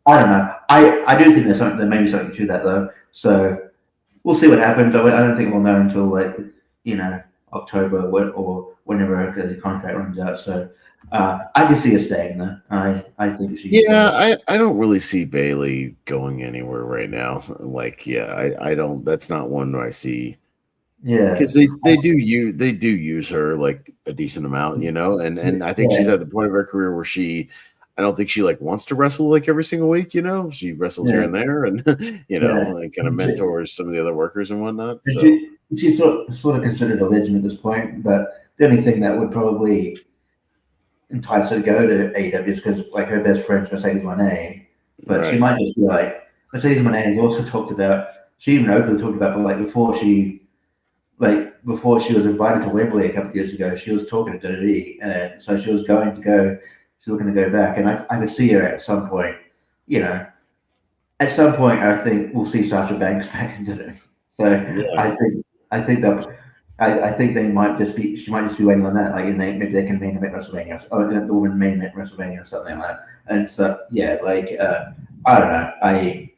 B: I don't know. I do think there may be something to that though. So we'll see what happens. I don't think we'll know until October or whenever the contract runs out. So I can see her staying there. I think she.
A: Yeah, I don't really see Bailey going anywhere right now. Like, I don't. That's not one I see.
B: Yeah,
A: because they do use her like a decent amount, and I think she's at the point of her career where I don't think she like wants to wrestle like every single week, she wrestles here and there, and and kind of mentors some of the other workers and whatnot. So
B: she's sort of considered a legend at this point, but the only thing that would probably entice her to go to AEW is because like her best friend's Mercedes Moné, but she might just be like Mercedes Moné has also talked about. She even openly talked about, but like before she was invited to Wembley a couple of years ago, she was talking to WWE, and so she was she's looking to go back, and I could see her at some point, at some point I think we'll see Sasha Banks back in WWE. So I think they might just be, she might just be waiting on that, like maybe they can main event WrestleMania, or the woman main event WrestleMania or something like that, and so I don't know, I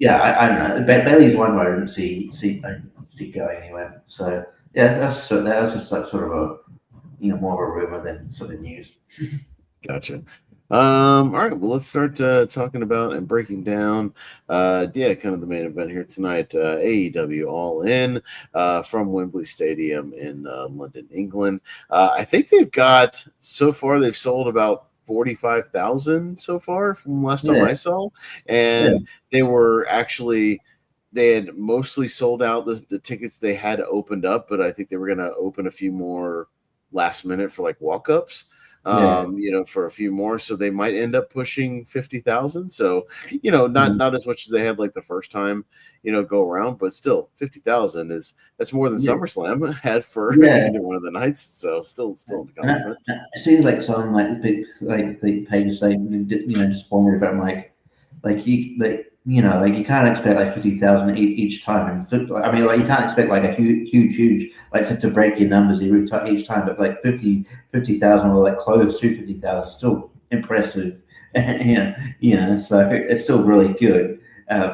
B: don't know. Bailey's one where I didn't see going anywhere. So that's just like sort of a more of a rumor than sort of news.
A: Gotcha. All right, well, let's start talking about and breaking down, yeah, kind of the main event here tonight. AEW All In from Wembley Stadium in London, England. I think they've got so far they've sold about 45,000 so far from last time
B: Yeah,
A: I saw,
B: yeah,
A: and they were actually they had mostly sold out the tickets they had opened up, but I think they were going to open a few more last minute for like walk ups,
B: yeah,
A: for a few more. So they might end up pushing 50,000. So,
B: yeah,
A: not as much as they had like the first time, go around, but still 50,000 that's more than
B: yeah,
A: SummerSlam had for
B: yeah.
A: either one of the nights. So still an
B: And
A: accomplishment.
B: it seems like some like the pages say disappointed about like you can't expect like 50,000 each time, and I mean like you can't expect like a huge like to break your numbers each time, but like 50,000 or like close to 50,000 still impressive, so it's still really good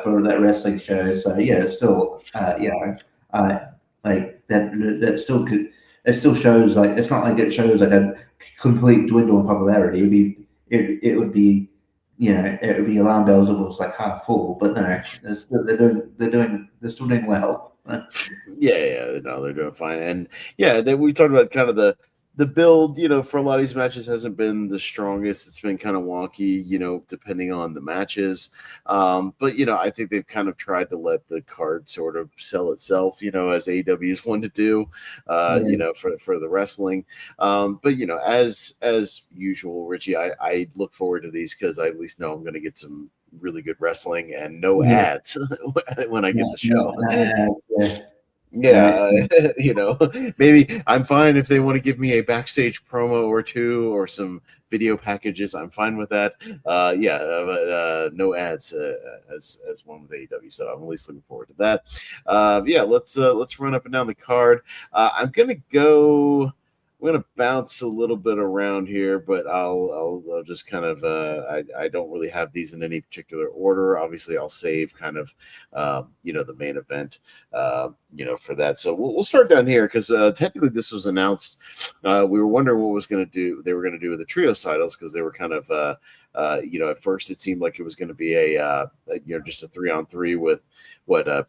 B: for that wrestling show. So yeah, it's still uh, like that still could. It still shows like it's not like it shows like a complete dwindle in popularity. It would be it would be alarm bells if it was like half full, but no, they're still doing well.
A: Yeah, no, they're doing fine, and yeah, we talked about kind of the build. For a lot of these matches hasn't been the strongest. It's been kind of wonky, depending on the matches. But I think they've kind of tried to let the card sort of sell itself, as AEW is one to do,
B: Yeah,
A: for the wrestling. But as usual, Richie, I look forward to these because I at least know I'm going to get some really good wrestling and no
B: yeah,
A: ads when I get
B: no,
A: the
B: no,
A: show.
B: yeah, no,
A: Yeah, maybe I'm fine if they want to give me a backstage promo or two or some video packages. I'm fine with that. Yeah, but no ads as one with AEW. So I'm at least looking forward to that. Yeah, let's run up and down the card. I'm gonna go. I'm gonna bounce a little bit around here, but I'll just kind of I don't really have these in any particular order. Obviously, I'll save kind of the main event for that. So we'll start down here because technically this was announced. We were wondering what was going to do. They were going to do with the trio titles because they were kind of, at first it seemed like it was going to be just a 3-on-3 with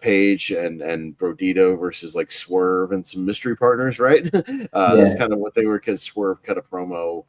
A: Page and Brodito versus like Swerve and some mystery partners, right? That's
B: yeah,
A: kind of what they were because Swerve cut a promo,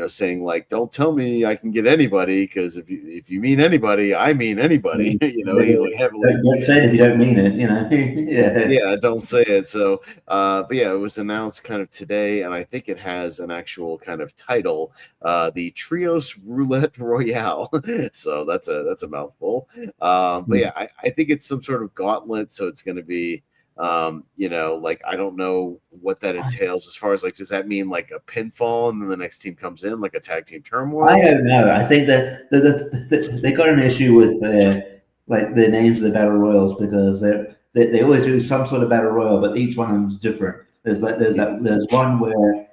A: saying like, "Don't tell me I can get anybody because if you mean anybody, I mean anybody." He's like heavily
B: don't say it if you don't mean it. Yeah,
A: yeah, don't say it. So, but yeah, it was announced kind of today, and I think it has an actual kind of title, the Trios Roulette Royale. So that's a mouthful. But yeah, I think it's some sort of gauntlet. So it's going to be, like I don't know what that entails as far as like, does that mean like a pinfall and then the next team comes in like a tag team
B: I
A: turmoil?
B: don't know. I think that they got an issue with like the names of the battle royals because they always do some sort of battle royal, but each one of them's different. There's one where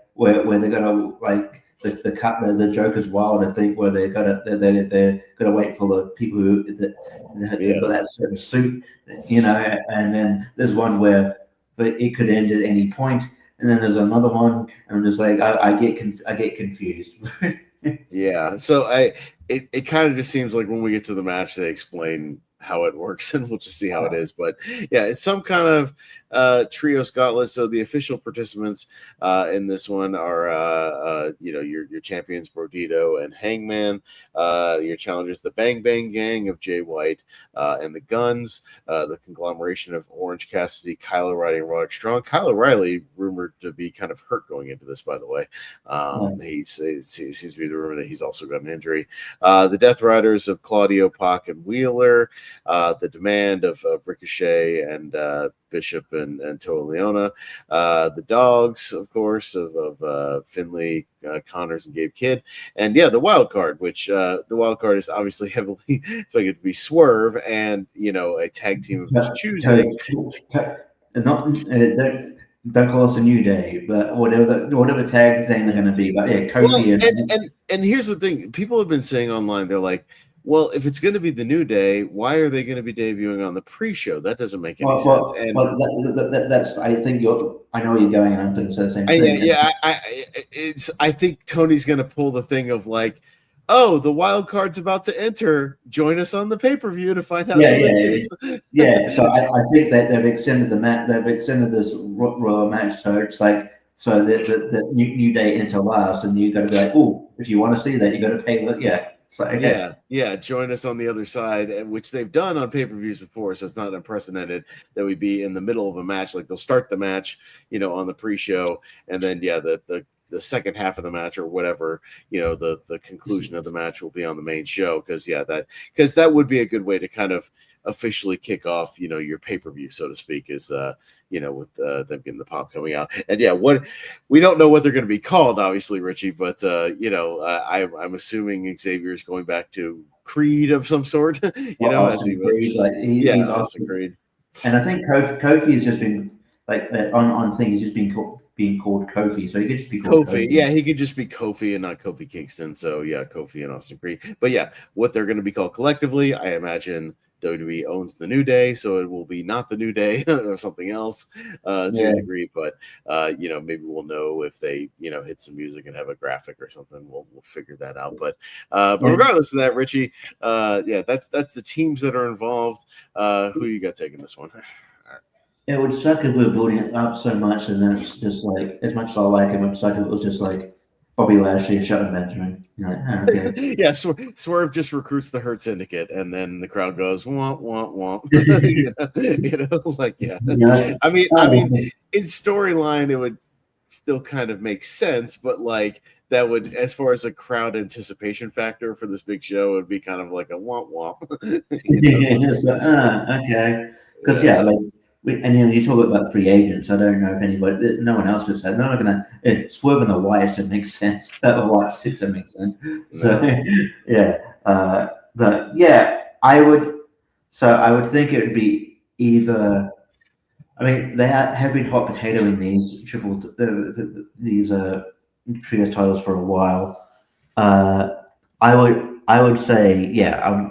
B: they're gonna like the cut the Joker's Wild, I think, where they're gonna wait for the people that have got
A: Yeah.
B: that certain suit, and then there's one where but it could end at any point, and then there's another one, and I'm just like I get confused.
A: Yeah. So it kind of just seems like when we get to the match, they explain how it works and we'll just see how it is. But yeah, it's some kind of trio gauntlet. So the official participants in this one are your champions Brodito and Hangman, your challengers the Bang Bang Gang of Jay White and the Guns, the conglomeration of Orange Cassidy, Kyle O'Reilly, and Roderick Strong. Kyle O'Reilly rumored to be kind of hurt going into this, by the way. He seems to be the rumor that he's also got an injury. The Death Riders of Claudio, Pac, and Wheeler. The Demand of Ricochet and Bishop and Toa Leona. The Dogs, of course, of Finley, Connors, and Gabe Kidd. And yeah, the wild card, which the wild card is obviously heavily expected to be Swerve and, a tag team of his choosing.
B: Not don't call us a new day, but whatever tag name they're going to be. But yeah,
A: Well,
B: Kofi
A: and here's the thing: people have been saying online, they're like, "Well, if it's going to be the New Day, why are they going to be debuting on the pre-show? That doesn't make any sense." And
B: that's I think I know where you're going, and I'm going to say the same
A: yeah,
B: thing.
A: yeah, I think Tony's going to pull the thing of like, oh, the wild card's about to enter. Join us on the pay-per-view to find out
B: Yeah,
A: who it
B: yeah,
A: is.
B: yeah. So I think that they've extended the match. They've extended this royal match, so it's like so the new day into last, and you got to be like, oh, if you want to see that, you got to pay the yeah. So okay.
A: Yeah. Join us on the other side, which they've done on pay-per-views before, so it's not unprecedented that we be in the middle of a match. Like they'll start the match, on the pre-show, and then the second half of the match or whatever, the conclusion of the match will be on the main show because that would be a good way to kind of officially kick off, your pay-per-view, so to speak, is with them getting the pop coming out. And what we don't know what they're going to be called, obviously, Richie, but I'm assuming Xavier is going back to Creed of some sort, as he
B: Austin
A: was.
B: Creed, like he's
A: Austin Creed.
B: And I think Kofi has just been like on thing. He's just being called Kofi, so he could just be called
A: Kofi. Yeah, he could just be Kofi and not Kofi Kingston. So Kofi and Austin Creed. But what they're going to be called collectively, I imagine WWE owns the New Day, so it will be not the New Day or something else to a degree. But maybe we'll know if they hit some music and have a graphic or something. We'll figure that out. But regardless of that, Richie, that's the teams that are involved. Who you got taking this one?
B: It would suck if we were building it up so much, and then it's just like, as much as I like it, would suck if it was just like Bobby Lashley and Shelton Benjamin. You're like, okay.
A: Yeah, Swerve just recruits the Hurt Syndicate, and then the crowd goes womp womp womp. I mean, in storyline, it would still kind of make sense, but like that would, as far as a crowd anticipation factor for this big show, it would be kind of like a womp womp.
B: Okay, because and you talk about free agents. I don't know if anybody, no one else has said. They're not gonna Swerve and the Wyatts. It makes sense. The Wyatts, it makes sense. So but I would. So I would think it would be either. I mean, they have been hot potatoing these these trios titles for a while. I would say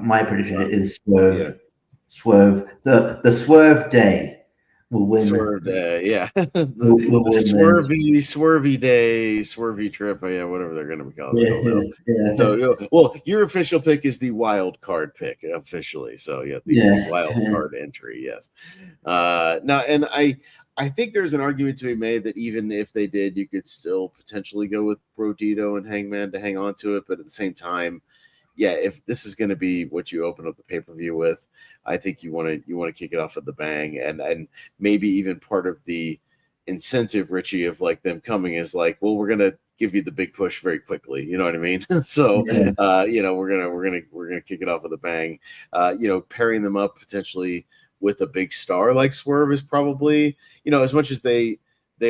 B: my prediction is Swerve.
A: Yeah.
B: Swerve, the Swerve Day will win.
A: Swerve Day, yeah. the Swervy Day, Swervy Trip, whatever they're going to be called. I don't know. So, your official pick is the wild card pick officially. So, the wild card entry, yes. Now, and I think there's an argument to be made that even if they did, you could still potentially go with Brodito and Hangman to hang on to it, but at the same time, if this is going to be what you open up the pay-per-view with, I think you want to kick it off at the bang, and maybe even part of the incentive, Richie, of like them coming is like, well, we're gonna give you the big push very quickly. You know what I mean? So we're gonna kick it off with a bang. Pairing them up potentially with a big star like Swerve is probably, as much as they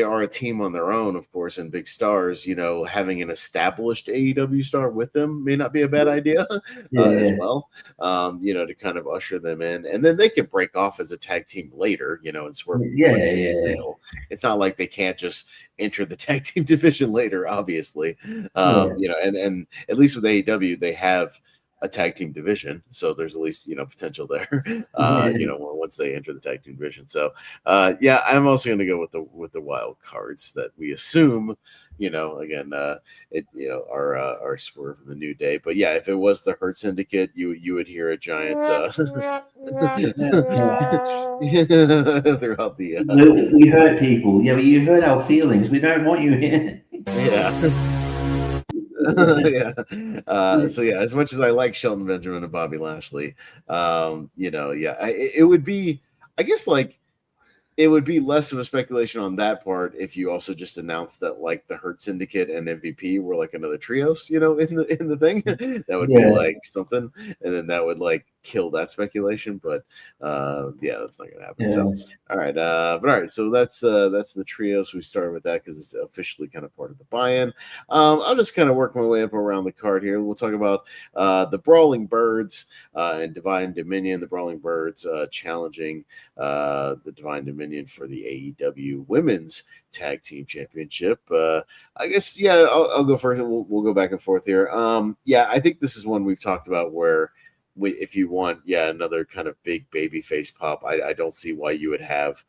A: are a team on their own, of course, and big stars, having an established AEW star with them may not be a bad idea as well, to kind of usher them in. And then they can break off as a tag team later, and Swerve. It's not like they can't just enter the tag team division later, obviously. And at least with AEW, they have a tag team division, so there's at least potential there once they enter the tag team division. So I'm also going to go with the wild cards that we assume again our Swerve in the New Day. But if it was the Hurt Syndicate, you would hear a giant throughout the
B: we hurt people, but you hurt our feelings. We don't want you here.
A: So as much as I like Shelton Benjamin and Bobby Lashley, it would be, I guess, like it would be less of a speculation on that part if you also just announced that like the Hurt Syndicate and MVP were like another trios, in the thing. That would be like something, and then that would like kill that speculation. But that's not gonna happen. So all right, so that's the trios. We started with that because it's officially kind of part of the buy-in. I'll just kind of work my way up around the card here. We'll talk about the Brawling Birds and Divine Dominion. The Brawling Birds challenging the Divine Dominion for the AEW Women's Tag Team Championship. I guess I'll go first, and we'll go back and forth here. I think this is one we've talked about where if you want another kind of big baby face pop, I don't see why you would have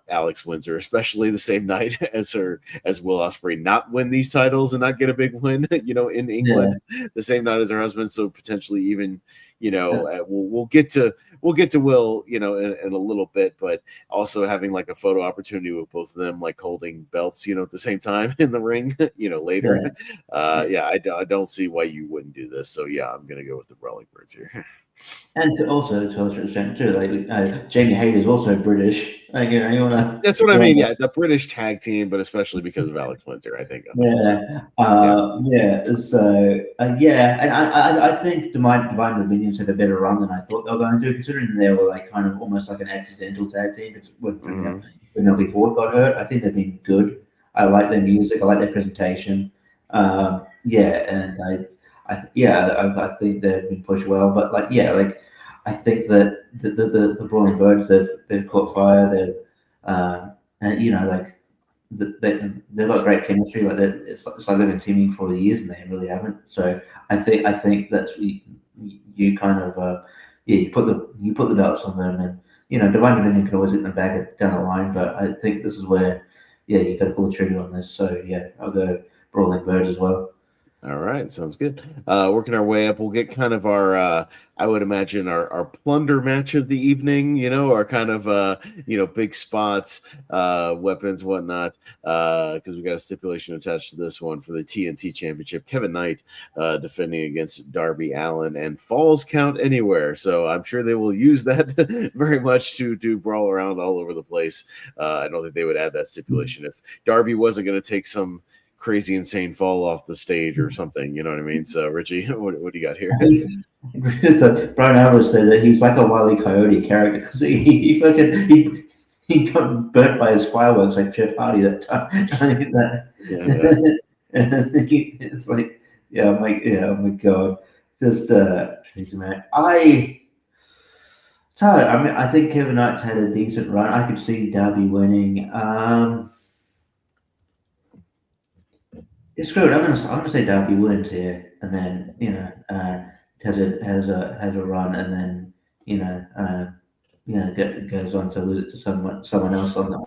A: Alex Windsor, especially the same night as Will Ospreay, not win these titles and not get a big win, in England the same night as her husband. So potentially even, we'll get to Will, in a little bit, but also having like a photo opportunity with both of them, like holding belts, at the same time in the ring, later. I don't see why you wouldn't do this. So yeah, I'm gonna go with the Brawling Birds here.
B: And also to a lesser extent too, like Jamie Hayter's also British. Like, you wanna.
A: That's what I mean. Yeah, the British tag team, but especially because of Alex Winter, I think.
B: So and I think Divine Dominions had a better run than I thought they were going to, considering they were like kind of almost like an accidental tag team because when Penelope Ford got hurt. I think they've been good. I like their music. I like their presentation. And I think they've been pushed well. But I think that the Brawling Birds they've caught fire. They've got great chemistry. It's like they've been teaming for years and they really haven't. So I think that's you kind of you put the belts on them, and Divine Dominion can always hit them back down the line. But I think this is where you got to pull the trigger on this. So I'll go Brawling Birds as well.
A: All right, sounds good. Working our way up, we'll get kind of our, I would imagine our plunder match of the evening. Our kind of big spots, weapons, whatnot. Because we got a stipulation attached to this one for the TNT Championship. Kevin Knight defending against Darby Allin and Falls Count Anywhere. So I'm sure they will use that very much to brawl around all over the place. I don't think they would add that stipulation if Darby wasn't going to take some crazy insane fall off the stage or something, you know what I mean? So Richie, what do you got here?
B: Brian Alvarez said that he's like a Wile E. Coyote character because he got burnt by his fireworks like Jeff Hardy that time. It's like, oh my god, just crazy man. I mean, I think Kevin Knight's had a decent run. I could see Darby winning. It's screwed. I'm gonna say Darby wins here, and then has a run, and then goes on to lose it to someone else on the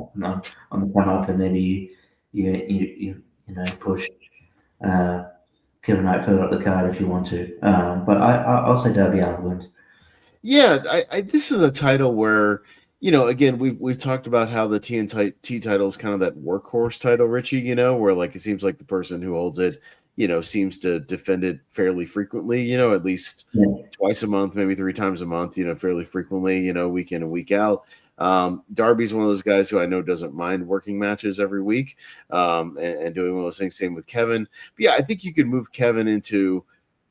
B: come up, and maybe you push Kevin Knight further up the card if you want to. But I'll say Darby Allin wins.
A: Yeah, this is a title where, again, we've talked about how the TNT title is kind of that workhorse title, Richie, where like it seems like the person who holds it, seems to defend it fairly frequently, at least twice a month, maybe 3 times a month, fairly frequently, week in and week out. Darby's one of those guys who I know doesn't mind working matches every week and doing one of those things. Same with Kevin. But yeah, I think you could move Kevin into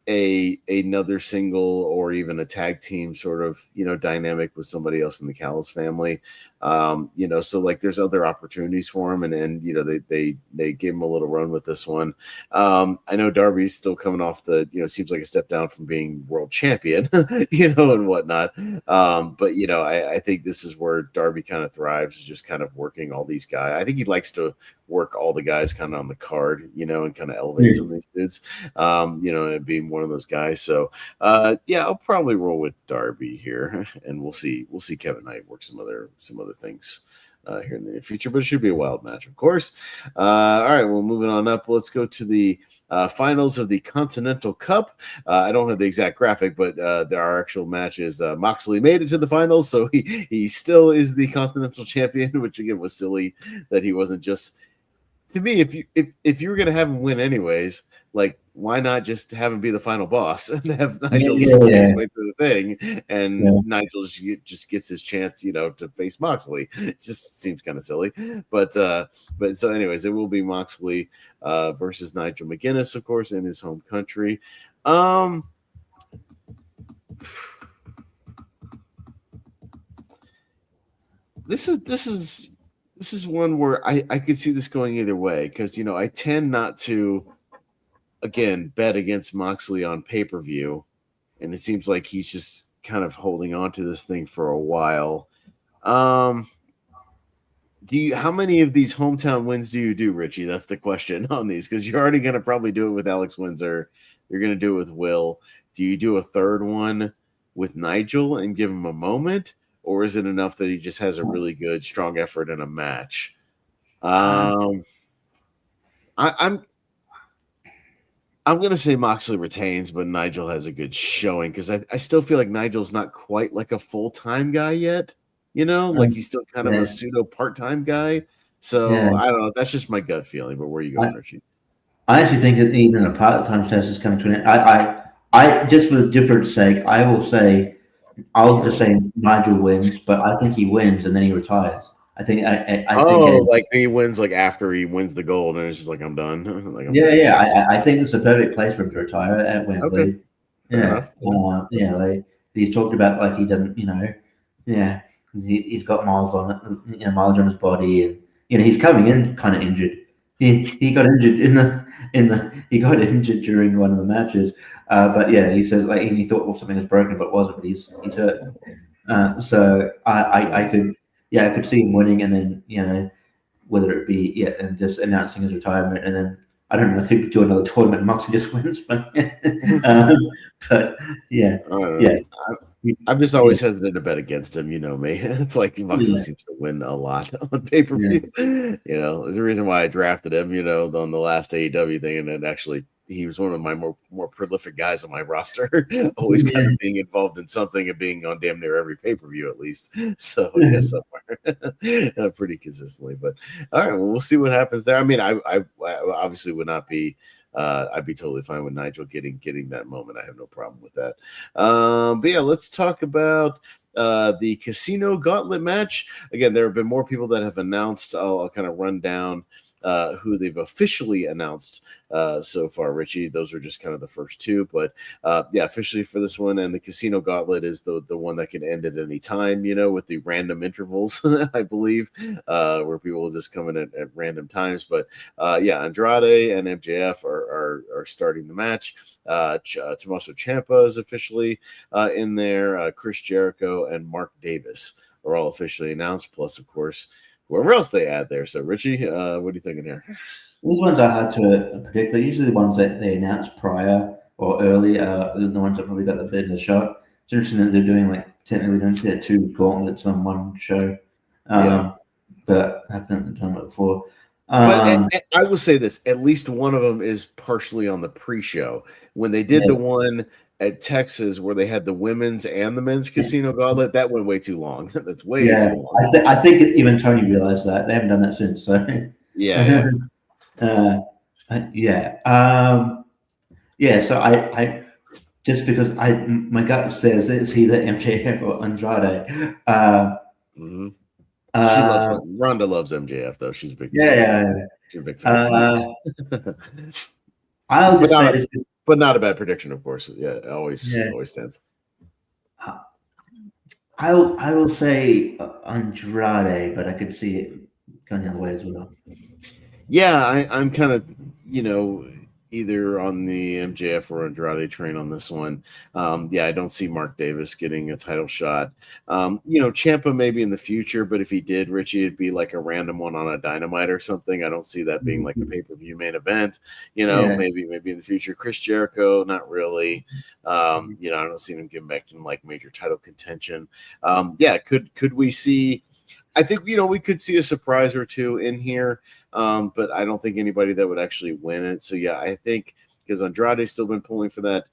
A: another single or even a tag team sort of dynamic with somebody else in the Callis family, so like there's other opportunities for him, and they gave him a little run with this one. I know Darby's still coming off the seems like a step down from being world champion, and whatnot, but I think this is where Darby kind of thrives, just kind of working all these guys. I think he likes to work all the guys kind of on the card, and kind of elevate some of these dudes, and being one of those guys. So I'll probably roll with Darby here, and we'll see Kevin Knight work some other things here in the near future, but it should be a wild match, of course. All right, well, moving on up, let's go to the finals of the Continental Cup. I don't have the exact graphic, but there are actual matches. Moxley made it to the finals, so he still is the Continental Champion, which again was silly that he wasn't just. To me, if you were gonna have him win anyways, like why not just have him be the final boss and have Nigel work his way through the thing, and Nigel just gets his chance, to face Moxley. It just seems kind of silly, but so anyways, it will be Moxley versus Nigel McGuinness, of course, in his home country. This is one where I could see this going either way because, I tend not to, again, bet against Moxley on pay-per-view, and it seems like he's just kind of holding on to this thing for a while. How many of these hometown wins do you do, Richie? That's the question on these, because you're already going to probably do it with Alex Windsor. You're going to do it with Will. Do you do a third one with Nigel and give him a moment? or is it enough that he just has a really good, strong effort in a match?
B: Um,
A: I, I'm gonna say Moxley retains, but Nigel has a good showing because I still feel like Nigel's not quite like a full-time guy yet. Like he's still kind of a
B: yeah,
A: pseudo part-time guy. So
B: yeah.
A: I don't know. That's just my gut feeling. But where are you going,
B: I,
A: Richie?
B: I actually think that even a part-time status is coming to an end. I just for difference sake, I'll just
A: Sure.
B: say Nigel wins, but I think he wins and then he retires. I think
A: Oh, like he wins like after he wins the gold, and it's just like I'm done. Like I'm
B: yeah, yeah.
A: finished.
B: I think it's a perfect place for him to retire at
A: Okay,
B: Wembley.
A: fair
B: Yeah,
A: enough. Yeah.
B: yeah. Like he's talked about, like he doesn't, yeah. He's got miles on, mileage on his body, and he's coming in kind of injured. He got injured he got injured during one of the matches. But yeah, he said like he thought something was broken, but it wasn't. But he's hurt. So I could I could see him winning, and then whether it be and just announcing his retirement, and then I don't know if he'd do another tournament. And Moxley just wins, but um, but yeah,
A: I don't
B: yeah,
A: know. I'm just
B: yeah,
A: always hesitant to bet against him. You know me. It's like Moxley
B: yeah,
A: seems to win a lot on pay per
B: yeah,
A: view. There's a reason why I drafted him. On the last AEW thing, and then actually he was one of my more prolific guys on my roster. Always kind
B: yeah.
A: of being involved in something and being on damn near every pay per view at least. So yeah, somewhere pretty consistently. But all right, well, we'll see what happens there. I mean, I obviously would not be. I'd be totally fine with Nigel getting that moment. I have no problem with that. But yeah, let's talk about the Casino Gauntlet match. Again, there have been more people that have announced. I'll kind of run down who they've officially announced so far, Richie. Those are just kind of the first two, but yeah, officially for this one. And the Casino Gauntlet is the one that can end at any time, with the random intervals, I believe, where people will just come in at random times. But yeah, Andrade and MJF are starting the match. Tommaso Ciampa is officially in there. Chris Jericho and Mark Davis are all officially announced. Plus, of course, whoever else they add there. So, Richie, what are you thinking here?
B: These ones are hard to predict. They're usually the ones that they announce prior or early. The ones that probably got the bit of the shot. It's interesting that they're doing technically doing two gauntlets on one show,
A: Yeah.
B: but I've done it before.
A: But
B: Um,
A: I will say this: at least one of them is partially on the pre-show. When they did
B: yeah,
A: the one at Texas, where they had the women's and the men's casino gauntlet, that went way too long. That's way
B: yeah.
A: too long.
B: I think even Tony realized that they haven't done that since. So,
A: Yeah, yeah.
B: uh, yeah, yeah. So I just because my gut says it's either MJF or Andrade.
A: Mm-hmm. She loves
B: Uh,
A: Ronda loves MJF though. She's a big
B: yeah, yeah.
A: she's a big fan for
B: Uh,
A: years.
B: I'll
A: but
B: just say
A: not
B: this.
A: but not a bad prediction, of course. Yeah, it always
B: Yeah,
A: always stands.
B: I will say Andrade, but I could see it going the other way as well.
A: Yeah, I'm kind of, either on the MJF or Andrade train on this one. Yeah, I don't see Mark Davis getting a title shot. Ciampa maybe in the future, but if he did, Richie, it'd be like a random one on a Dynamite or something. I don't see that being like a pay-per-view main event.
B: Yeah,
A: Maybe in the future. Chris Jericho, not really. I don't see him getting back in like major title contention. Yeah, could we see? I think we could see a surprise or two in here, but I don't think anybody that would actually win it. So yeah, I think because Andrade's still been pulling for that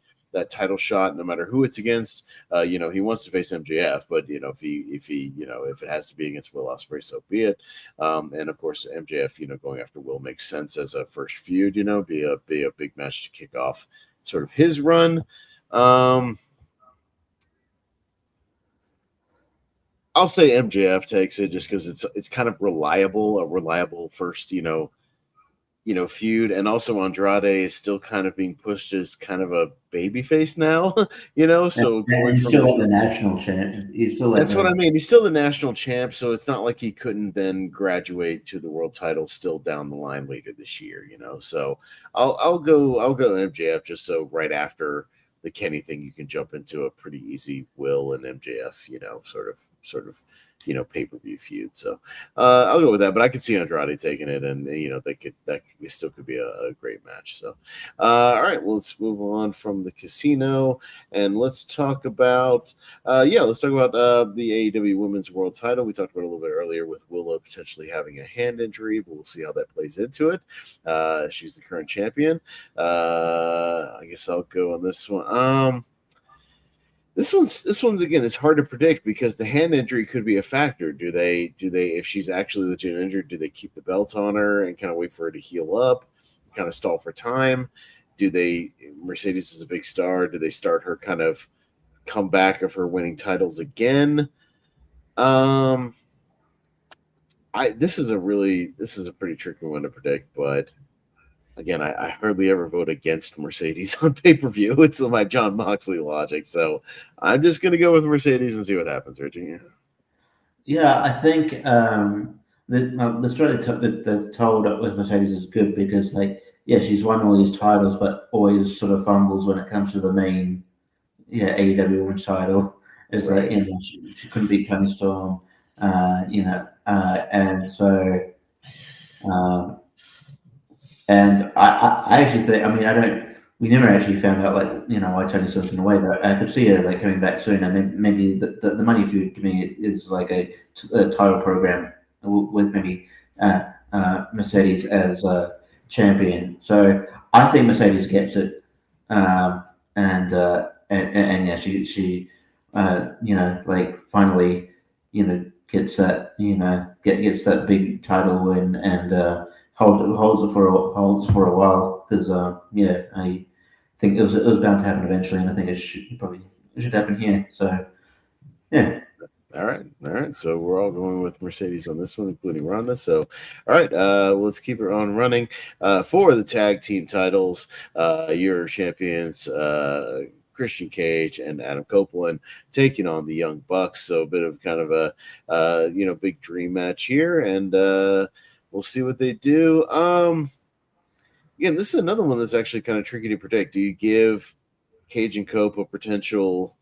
A: title shot, no matter who it's against. He wants to face MJF, but if it has to be against Will Ospreay, so be it. And of course, MJF, going after Will makes sense as a first feud. Be a big match to kick off sort of his run. I'll say MJF takes it just because it's kind of a reliable first, feud, and also Andrade is still kind of being pushed as kind of a baby face now, so
B: and
A: going
B: he's
A: from
B: still
A: the
B: like the national champ. He's still like
A: that's what I
B: the
A: mean. He's still the national champ, so it's not like he couldn't then graduate to the world title still down the line later this year. So I'll go MJF just so right after the Kenny thing you can jump into a pretty easy Will and MJF, sort of sort of pay-per-view feud. So I'll go with that, but I could see Andrade taking it, and that still could be a great match. So all right, well, let's move on from the casino and let's talk about the AEW Women's World Title. We talked about it a little bit earlier with Willow potentially having a hand injury, but we'll see how that plays into it. She's the current champion. I guess I'll go on this one. This one's again, it's hard to predict because the hand injury could be a factor. Do they if she's actually legit injured, do they keep the belt on her and kind of wait for her to heal up, kind of stall for time? Mercedes is a big star, do they start her kind of comeback of her winning titles again? This is a pretty tricky one to predict, but again, I hardly ever vote against Mercedes on pay-per-view. It's my John Moxley logic. So I'm just going to go with Mercedes and see what happens, Richie.
B: Yeah, I think the story that they've told with Mercedes is good because, she's won all these titles, but always sort of fumbles when it comes to the main, AEW Women's title. It's right. She couldn't beat Toni Storm, and so. And I actually think, we never actually found out, why Tony Storm's in the way, but I could see her, coming back soon. And maybe the money feud to me is like a title program with maybe Mercedes as a champion. So I think Mercedes gets it. She finally, gets that, gets that big title win and, holds it for a while because I think it was bound to happen eventually, and I think it should happen here. So yeah.
A: All right. So we're all going with Mercedes on this one, including Ronda. So all right, let's keep it on running for the tag team titles. Your champions. Christian Cage and Adam Copeland taking on the Young Bucks. So a bit of kind of a big dream match here, and we'll see what they do. Again, this is another one that's actually kind of tricky to predict. Do you give Cage and Cope a potential,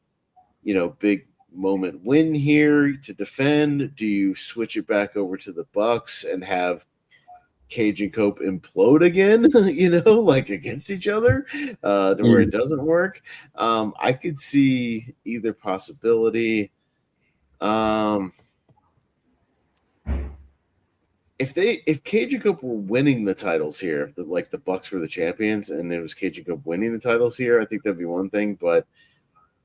A: big moment win here to defend? Do you switch it back over to the Bucks and have Cage and Cope implode again, against each other, to where it doesn't work? I could see either possibility. If Cage and Cope were winning the titles here, if the Bucks were the champions and it was Cage and Cope winning the titles here, I think that'd be one thing. But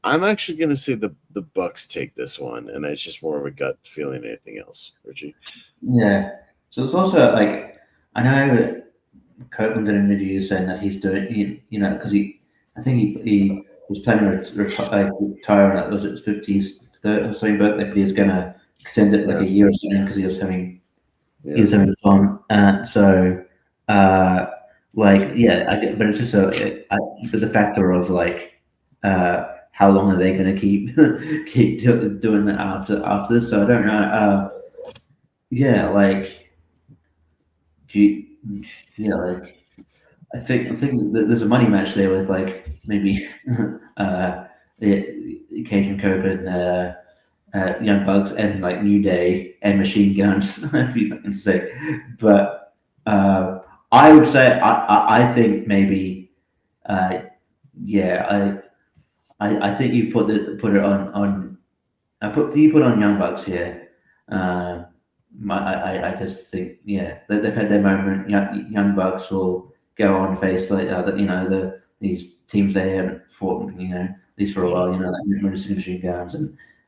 A: I'm actually going to say the Bucks take this one, and it's just more of a gut feeling than anything else. Richie?
B: Yeah. So it's also I know Copeland did an interview saying that he's doing, because I think he was planning to retire on was his 50th or something birthday, but he was going to extend it a year or something because he was having fun. But it's just the factor of how long are they going to keep doing that after this? So I don't know. I think that there's a money match there with maybe Cage and Cope and Young Bucks and New Day and Machine Guns, if you can say. But I would say I think maybe I think you put it on you put on Young Bucks here. I just think they've had their moment. Young Bucks will go on face these teams they haven't fought at least for a while. Machine Guns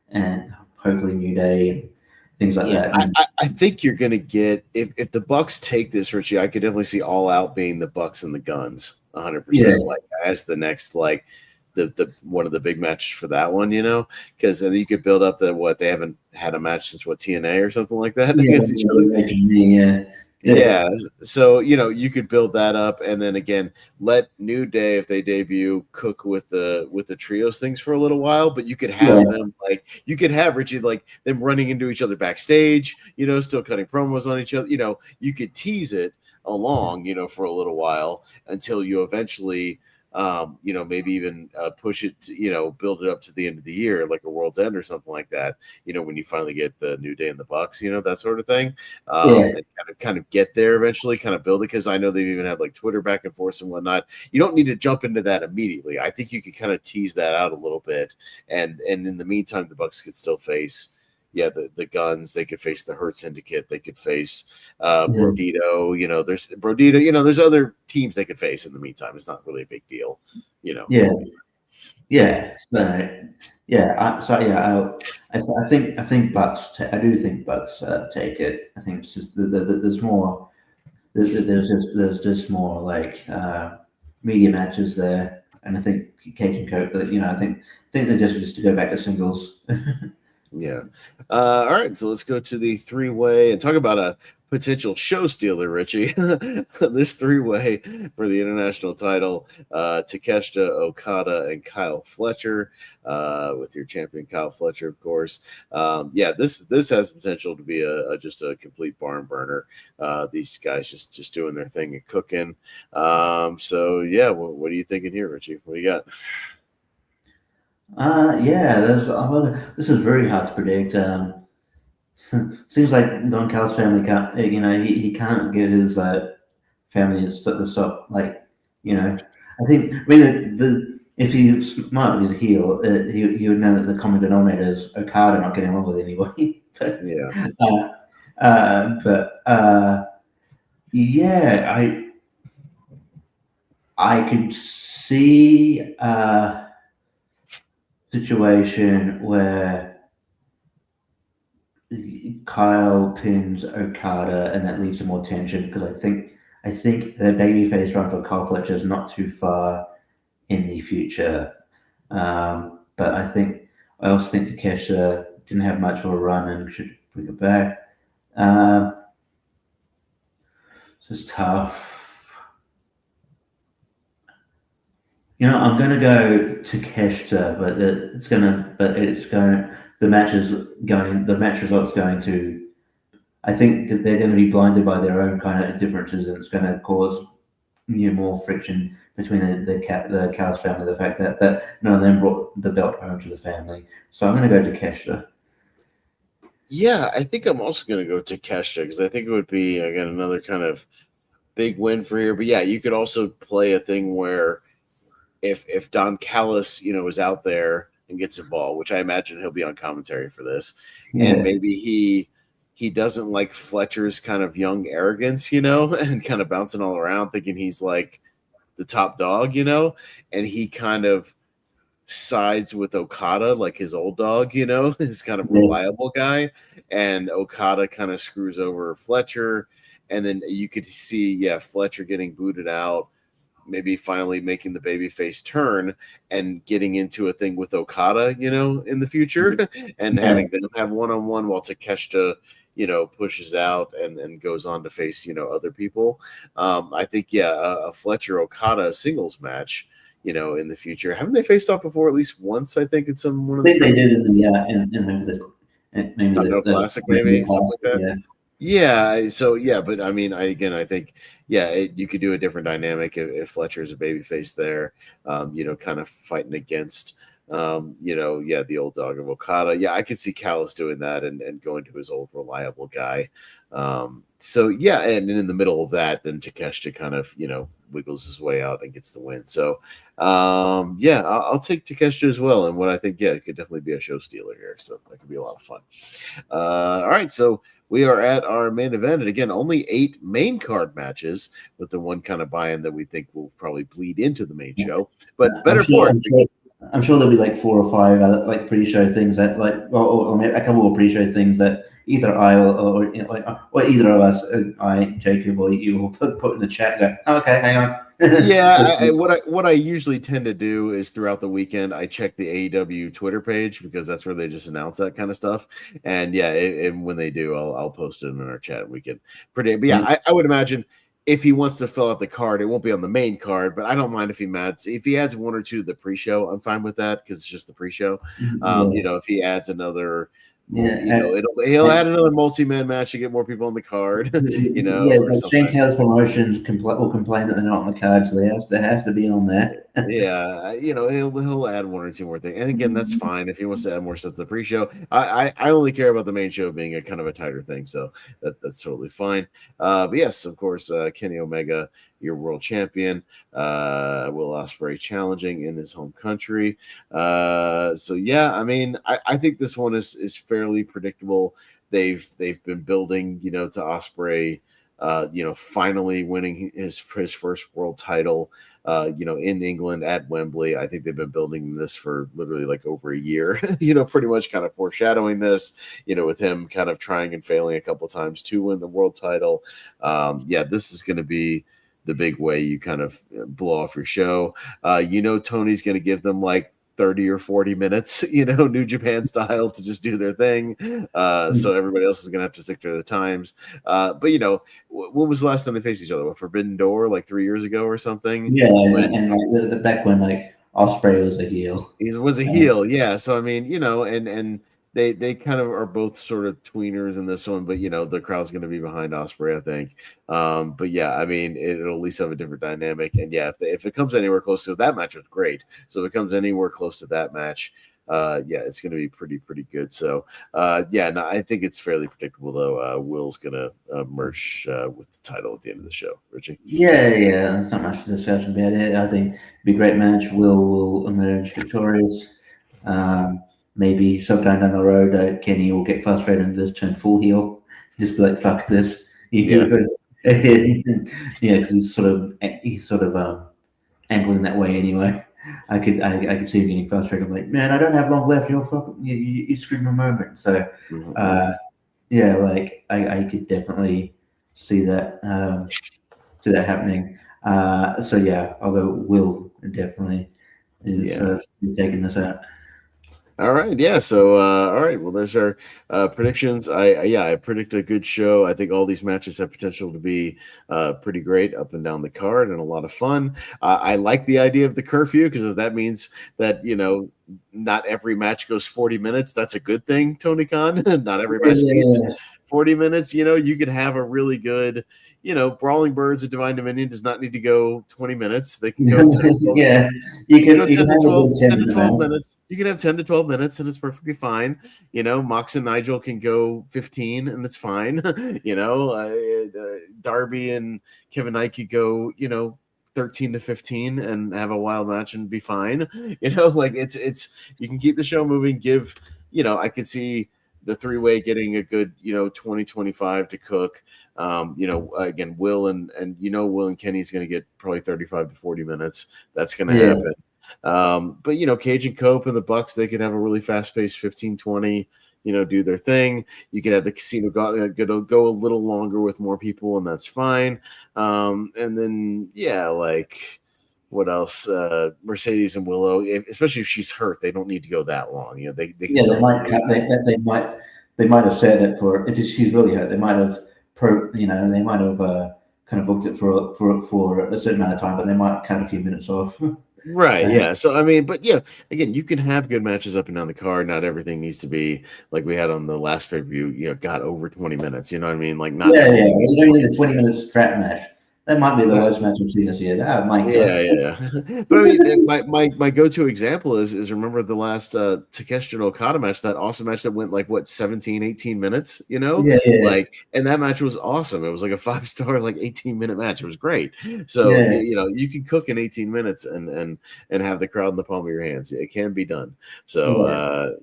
B: and hopefully New Day and things like that.
A: I think you're going to get if the Bucks take this, Richie. I could definitely see All Out being the Bucks and the Guns 100%. As the next the one of the big matches for that one, because then you could build up they haven't had a match since TNA or something like that against each other. Yeah. So, you could build that up and then again, let New Day, if they debut, cook with the trios things for a little while, but you could have them you could have Richie, them running into each other backstage, still cutting promos on each other. You could tease it along, for a little while until you eventually, maybe even push it to, build it up to the end of the year, like a World's End or something like that, when you finally get the New Day and the Bucks, that sort of thing.
B: Yeah.
A: And kind of get there eventually, kind of build it, because I know they've even had like Twitter back and forth and whatnot. You don't need to jump into that immediately. I think you could kind of tease that out a little bit, and in the meantime, the Bucks could still face the Guns. They could face the Hurt Syndicate. They could face Brodito. There's Brodito. There's other teams they could face in the meantime. It's not really a big deal.
B: Yeah. Yeah. So, yeah. I think Bucks. I do think Bucks take it. I think it's just there's more. There's just more like media matches there, and I think Cage and Coke. I think they're just to go back to singles.
A: Yeah. All right. So let's go to the three-way and talk about a potential show stealer, Richie. This three-way for the international title, Takeshita, Okada, and Kyle Fletcher, with your champion Kyle Fletcher, of course. This has potential to be just a complete barn burner. These guys just doing their thing and cooking. What are you thinking here, Richie? What do you got?
B: There's a lot of. This is very hard to predict. Seems like Don Callis' family can't. He can't get his family to stop. I think. I mean, if he's smart, he's a heel. He would know that the common denominator is Okada not getting along with anybody.
A: Yeah.
B: I could see situation where Kyle pins Okada and that leaves some more tension, because I think the babyface run for Kyle Fletcher is not too far in the future. But I also think Takeshita didn't have much of a run and should bring it back. So it's tough. I'm going to go Takeshita, the match result's going to, I think they're going to be blinded by their own kind of differences, and it's going to cause more friction between the Callis family. The fact that none of them brought the belt home to the family. So I'm going to go Takeshita.
A: Yeah, I think I'm also going to go Takeshita, because I think it would be, again, another kind of big win for here. But yeah, you could also play a thing where if Don Callis, is out there and gets involved, which I imagine he'll be on commentary for this, and maybe he doesn't like Fletcher's kind of young arrogance, and kind of bouncing all around thinking he's like the top dog, and he kind of sides with Okada, like his old dog, his kind of reliable guy, and Okada kind of screws over Fletcher, and then you could see, Fletcher getting booted out, maybe finally making the babyface turn and getting into a thing with Okada, in the future, and having them have one-on-one while Takeshita, pushes out and goes on to face, other people. I think, a Fletcher Okada singles match, in the future. Haven't they faced off before at least once? I think in one of the.
B: I think they did in the
A: classic, maybe something like that. Yeah. Yeah, so but I mean, I think, you could do a different dynamic if Fletcher's a babyface there, kind of fighting against, the old dog of Okada. Yeah, I could see Callis doing that and going to his old reliable guy. And in the middle of that, then Takeshita kind of, wiggles his way out and gets the win. So, I'll take Takeshita as well. And what I think, it could definitely be a show stealer here. So that could be a lot of fun. All right, so we are at our main event, and again, only 8 main card matches, with the one kind of buy-in that we think will probably bleed into the main show. But better for it.
B: I'm sure there'll be like 4 or 5 other pre-show things that or maybe a couple of pre-show things that either I or either of us, Jacob, or you will put in the chat. And go, okay, hang on.
A: What I usually tend to do is throughout the weekend I check the AEW Twitter page, because that's where they just announce that kind of stuff. And and when they do, I'll post it in our chat. We can predict. But I would imagine if he wants to fill out the card, it won't be on the main card, but I don't mind if he adds 1 or 2 to the pre-show. I'm fine with that, because it's just the pre-show. If he adds another
B: Yeah,
A: he'll add another multi-man match to get more people on the card,
B: yeah.
A: or
B: Like Shane
A: something.
B: Taylor's promotions will complain that they're not on the card, so they have to be on there.
A: Yeah, he'll add one or two more things, and again, that's fine if he wants to add more stuff to the pre-show. I only care about the main show being a kind of a tighter thing, so that's totally fine. But yes, of course, Kenny Omega, your world champion, Will Ospreay challenging in his home country. So yeah, I mean, I think this one is fairly predictable. They've been building, to Ospreay. Finally winning his first world title, in England at Wembley. I think they've been building this for literally like over a year, pretty much kind of foreshadowing this, with him kind of trying and failing a couple times to win the world title. Yeah, this is going to be the big way you kind of blow off your show. Tony's going to give them like 30 or 40 minutes, New Japan style to just do their thing. So everybody else is going to have to stick to their times. But, when was the last time they faced each other? What, Forbidden Door, like 3 years ago or something?
B: Yeah, and like the back when like Osprey was a heel.
A: He was a heel, yeah. So I mean, and they kind of are both sort of tweeners in this one, but the crowd's going to be behind Osprey, I think. But yeah, I mean, it'll at least have a different dynamic. And yeah, if it comes anywhere close to that match was great. So if it comes anywhere close to that match, yeah, it's going to be pretty good. So yeah, no, I think it's fairly predictable though. Will's going to merge with the title at the end of the show. Richie.
B: Yeah. There's not much discussion about it. I think it'll be a great match. Will emerge victorious. Maybe sometime down the road, Kenny will get frustrated and just turn full heel. Just be like, "Fuck this!"
A: Yeah.
B: Yeah, because he's sort of angling that way anyway. I could see him getting frustrated. I'm like, man, I don't have long left. You screwed my moment. So, yeah, like I could definitely see that happening. So yeah, I'll go. Will definitely is taking this out.
A: All right, yeah. So, all right. Well, there's our predictions. I predict a good show. I think all these matches have potential to be pretty great up and down the card and a lot of fun. I like the idea of the curfew because if that means that not every match goes 40 minutes, that's a good thing. Tony Khan. Not every match needs 40 minutes. You could have a really good. Brawling Birds of Divine Dominion does not need to go 20 minutes. They can go 10
B: yeah,
A: you can go 10
B: have
A: to
B: a
A: 12,
B: good
A: 10 to 12 minutes. You can have 10 to 12 minutes and it's perfectly fine. Mox and Nigel can go 15 and it's fine. Darby and Kevin Knight could go, 13 to 15 and have a wild match and be fine. Like it's you can keep the show moving, give, I could see the three-way getting a good, 20-25 to cook. Again, Will and Will and Kenny's going to get probably 35 to 40 minutes. That's going to happen. But Cage and Cope and the Bucks, they could have a really fast-paced 15-20, do their thing. You could have the Casino go a little longer with more people, and that's fine. And then like what else? Mercedes and Willow, especially if she's hurt, they don't need to go that long. They can
B: they might they might have said it for if she's really hurt. They might have they might have kind of booked it for a certain amount of time, but they might cut a few minutes off.
A: Right, yeah. So I mean, but again, you can have good matches up and down the card. Not everything needs to be like we had on the last pay-per-view, got over 20 minutes. You know what I mean? Like not
B: You don't need a 20-minute strap match. That might be the worst match we've seen this year. That might
A: But I mean, my go-to example is remember the last Takeshita and Okada match, that awesome match that went like what 17, 18 minutes, like, and that match was awesome. It was like a 5-star, like 18-minute match. It was great. So you can cook in 18 minutes and have the crowd in the palm of your hands. It can be done. So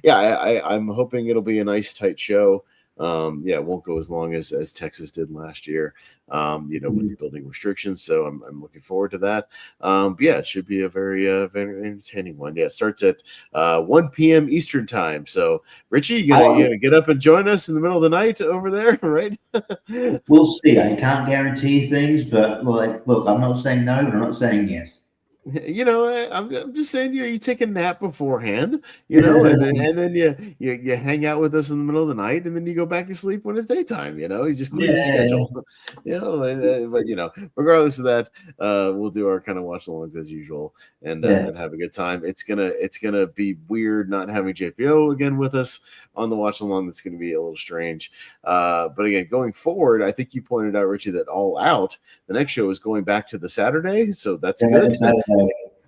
A: I'm hoping it'll be a nice tight show. It won't go as long as Texas did last year, with the building restrictions. So I'm looking forward to that. But yeah, it should be a very entertaining one. Yeah, it starts at 1 p.m. Eastern time. So Richie, you gonna get up and join us in the middle of the night over there, right?
B: We'll see. I can't guarantee things, but look, I'm not saying no, but I'm not saying yes.
A: I'm just saying, you take a nap beforehand, and then you hang out with us in the middle of the night, and then you go back to sleep when it's daytime. You just clear your
B: Yeah,
A: schedule. But regardless of that, we'll do our kind of watch alongs as usual,
B: yeah,
A: and have a good time. It's gonna be weird not having JPO again with us on the watch along. That's gonna be a little strange. But again, going forward, I think you pointed out, Richie, that All Out, the next show, is going back to the Saturday, so that's
B: yeah.
A: good.
B: It's not,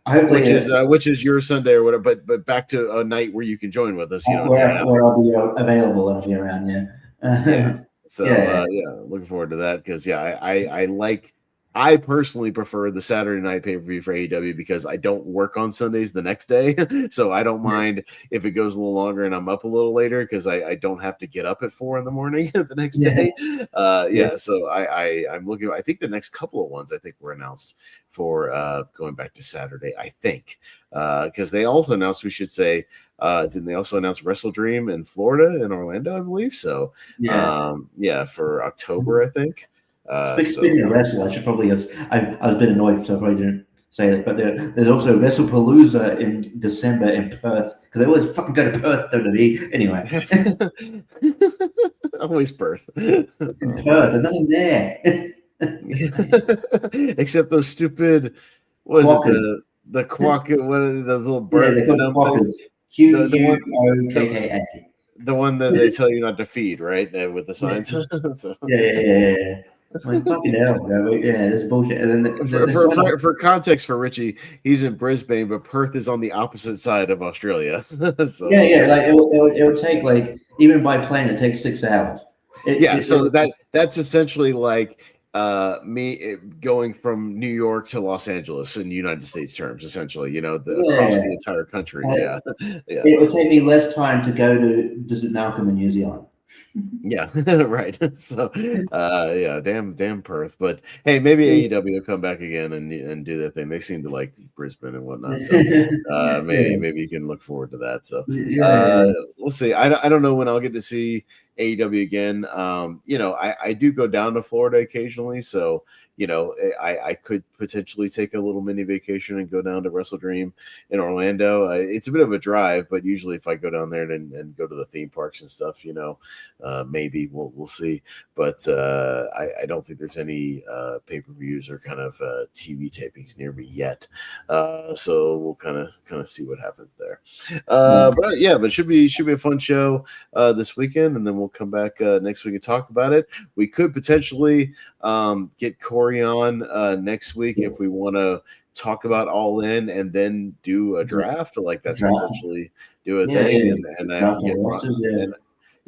B: hopefully,
A: which is your Sunday or whatever, but back to a night where you can join with us, and hang out.
B: where I'll be available, I'll be around.
A: Yeah.
B: Yeah,
A: So
B: yeah,
A: looking forward to that because I personally prefer the Saturday night pay-per-view for AEW because I don't work on Sundays the next day. So I don't mind if it goes a little longer and I'm up a little later because I don't have to get up at 4 a.m. the next
B: yeah,
A: day.
B: yeah,
A: So I'm looking. I think the next couple of ones I think were announced for going back to Saturday. I think because they also announced, we should say, didn't they also announce Wrestle Dream in Florida, in Orlando, I believe? So
B: yeah.
A: for October, I think.
B: Speaking of wrestle, I should probably have. I was a bit annoyed, so I probably didn't say it. But there's also WrestlePalooza in December in Perth because they always fucking go to Perth, WWE. Anyway,
A: always Perth.
B: in Perth, there's nothing there.
A: Except those stupid, what is it,
B: Quackers.
A: the quack, what are the little
B: Yeah,
A: bird
B: they call them
A: dumb thing?
B: Quackers. Q
A: The one
B: U O K
A: the
B: K A.
A: the one that they tell you not to feed, right? With the
B: Yeah,
A: signs. So.
B: yeah. Like fucking hell, bro. Yeah, this bullshit. And then
A: For,
B: the
A: for,
B: sign up.
A: for, for context for Richie, he's in Brisbane, but Perth is on the opposite side of Australia. So
B: Yeah. Like it would take like even by plane, it takes 6 hours.
A: so that's essentially like me going from New York to Los Angeles in United States terms, essentially, across
B: yeah.
A: the entire country.
B: Like,
A: Yeah. Yeah.
B: it would take me less time to go to visit Malcolm in New Zealand.
A: Yeah, right. So, damn Perth. But hey, maybe AEW will come back again and do their thing. They seem to like Brisbane and whatnot. So, maybe you can look forward to that. So,
B: Yeah.
A: we'll see. I don't know when I'll get to see AEW again. I do go down to Florida occasionally, so I could potentially take a little mini vacation and go down to Wrestle Dream in Orlando. It's a bit of a drive, but usually if I go down there and go to the theme parks and stuff, maybe we'll see. But I don't think there's any pay-per-views or kind of TV tapings near me yet. So we'll kind of see what happens there. But it should be a fun show this weekend, and then we'll come back next week and talk about it. We could potentially get Corey on next week if we want to talk about All In and then do a draft. Like that's potentially do a thing, and I can get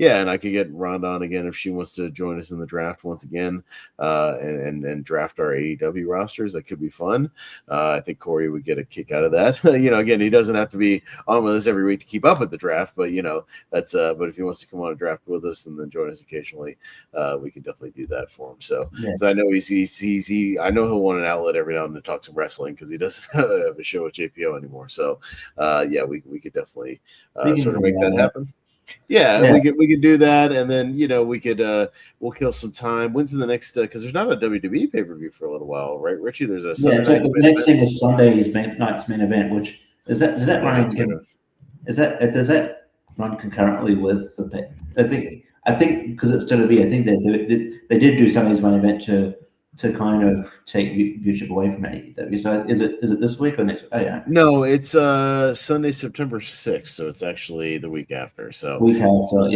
A: and I could get Rhonda on again if she wants to join us in the draft once again, and draft our AEW rosters. That could be fun. I think Corey would get a kick out of that. Again, he doesn't have to be on with us every week to keep up with the draft, but that's. But if he wants to come on a draft with us and then join us occasionally, we can definitely do that for him. So I know I know he'll want an outlet every now and then to talk some wrestling because he doesn't have a show with JPO anymore. So we could definitely sort of make that happen. Yeah, we could do that, and then we'll kill some time. When's the next? Because there's not a WWE pay-per-view for a little while, right, Richie? There's a Sunday
B: so
A: night's
B: the
A: main
B: next
A: event.
B: thing is Sunday's night's main event, which does that run concurrently with the pay? I think because it's WWE, I think they did do Sunday's main event to kind of take viewership away from AEW. So is it this week or next? Oh yeah.
A: No, it's Sunday, September 6th, so it's actually the week after. So
B: week after,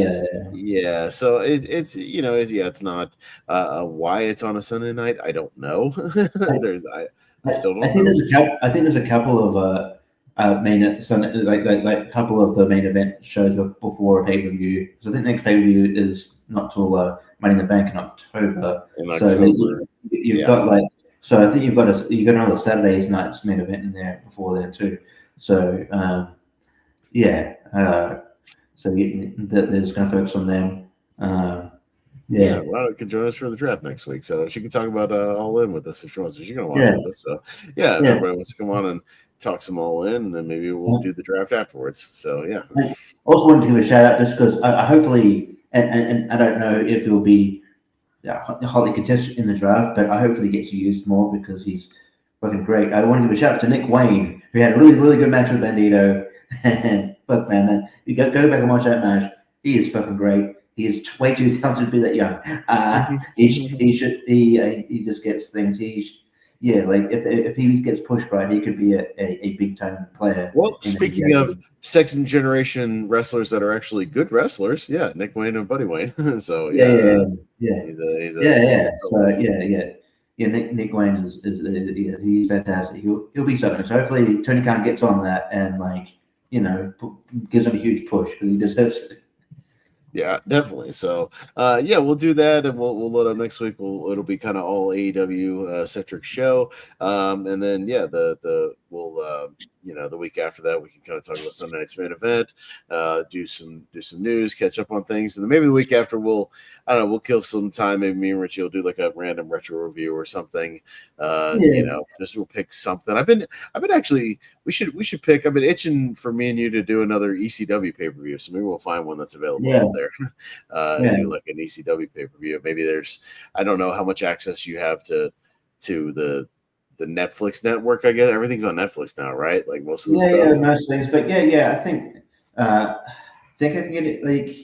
A: yeah. So it's not why it's on a Sunday night. I don't know. I still don't know.
B: I think there's a couple of main Sunday like couple of the main event shows before a pay-per-view. So I think next pay-per-view is not till Money in the Bank in October. So you've got so I think you've got another Saturday's night's main event in there before then too. So so they're just going to focus on them.
A: Rhonda could join us for the draft next week, so she can talk about All In with us if she wants. She's going to watch with us, so if everybody wants to come on and talk some All In, and then maybe we'll do the draft afterwards. So
B: I also wanted to give a shout out just because I hopefully, and I don't know if he'll be hotly contested in the draft, but I hopefully gets used more because he's fucking great. I want to give a shout out to Nick Wayne, who had a really, really good match with Bandito. And fuck, man, you go back and watch that match. He is fucking great. He is way too talented to be that young. He just gets things. Yeah, like if he gets pushed right, he could be a big time player.
A: Well,
B: In
A: speaking of
B: AEW.
A: second generation wrestlers that are actually good wrestlers, yeah, Nick Wayne and Buddy Wayne. So
B: Yeah,
A: yeah,
B: yeah, yeah,
A: he's a
B: yeah.
A: good
B: So
A: soloist.
B: yeah. Nick Wayne is he's fantastic. He'll be something. So hopefully Tony Khan gets on that and like gives him a huge push because he deserves it.
A: Yeah, definitely. So, yeah, we'll do that, and we'll load up next week. It'll be kind of all AEW centric show, and then yeah, the we'll the week after that we can kind of talk about Sunday night's main event, do some news, catch up on things, and then maybe the week after I don't know, we'll kill some time. Maybe me and Richie will do like a random retro review or something.
B: Yeah,
A: Just we'll pick something. I've been actually we should pick. I've been itching for me and you to do another ECW pay per view, so maybe we'll find one that's available
B: yeah,
A: out there.
B: yeah,
A: Do like an ECW pay per view. Maybe I don't know how much access you have to the Netflix network. I guess everything's on Netflix now, right? Like most of the
B: yeah.
A: stuff.
B: Most things, but yeah. I think I can get it. Like,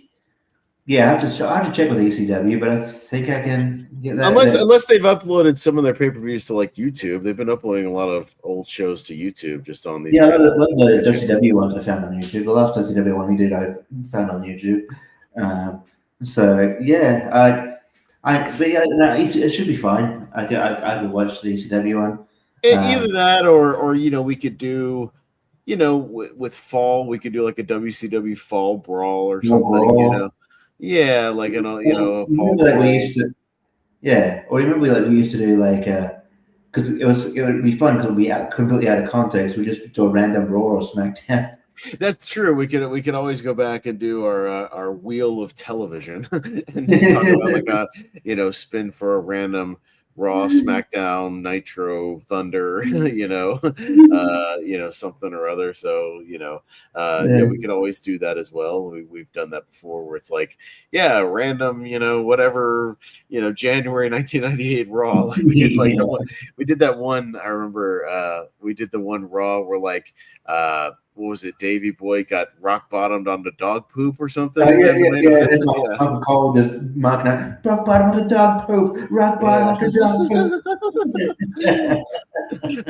B: yeah, I have to check with ECW, but I think I can get that.
A: Unless they've uploaded some of their pay per views to like YouTube, they've been uploading a lot of old shows to YouTube just on these
B: Yeah,
A: random
B: the
A: channels.
B: WCW ones I found on YouTube. The last WCW one we did, I found on YouTube. So yeah, but yeah, no, it should be fine. I could watch the ECW one.
A: Either
B: Um,
A: that, or we could do with fall, we could do like a WCW fall brawl or
B: more
A: something.
B: brawl.
A: Yeah, like a fall
B: Remember that we
A: brawl.
B: used to, yeah, or remember like we used to do like because it would be fun because it would be completely out of context. We just do a random Raw or SmackDown.
A: That's true. We can always go back and do our wheel of television and talk about like a spin for a random Raw, SmackDown, Nitro, Thunder, something or other. So yeah,
B: Yeah,
A: we can always do that as well. We've done that before, where it's like, yeah, random, whatever, January 1998 Raw. Like we did like
B: yeah.
A: we did that one. I remember we did the one Raw where like. What was it? Davy Boy got rock bottomed on the dog poop or something in
B: Yeah,
A: the main
B: yeah.
A: event.
B: It's my Uncle Cole just marking out rock bottom of the dog poop, rock bottom
A: Yeah,
B: of the dog poop.
A: yeah.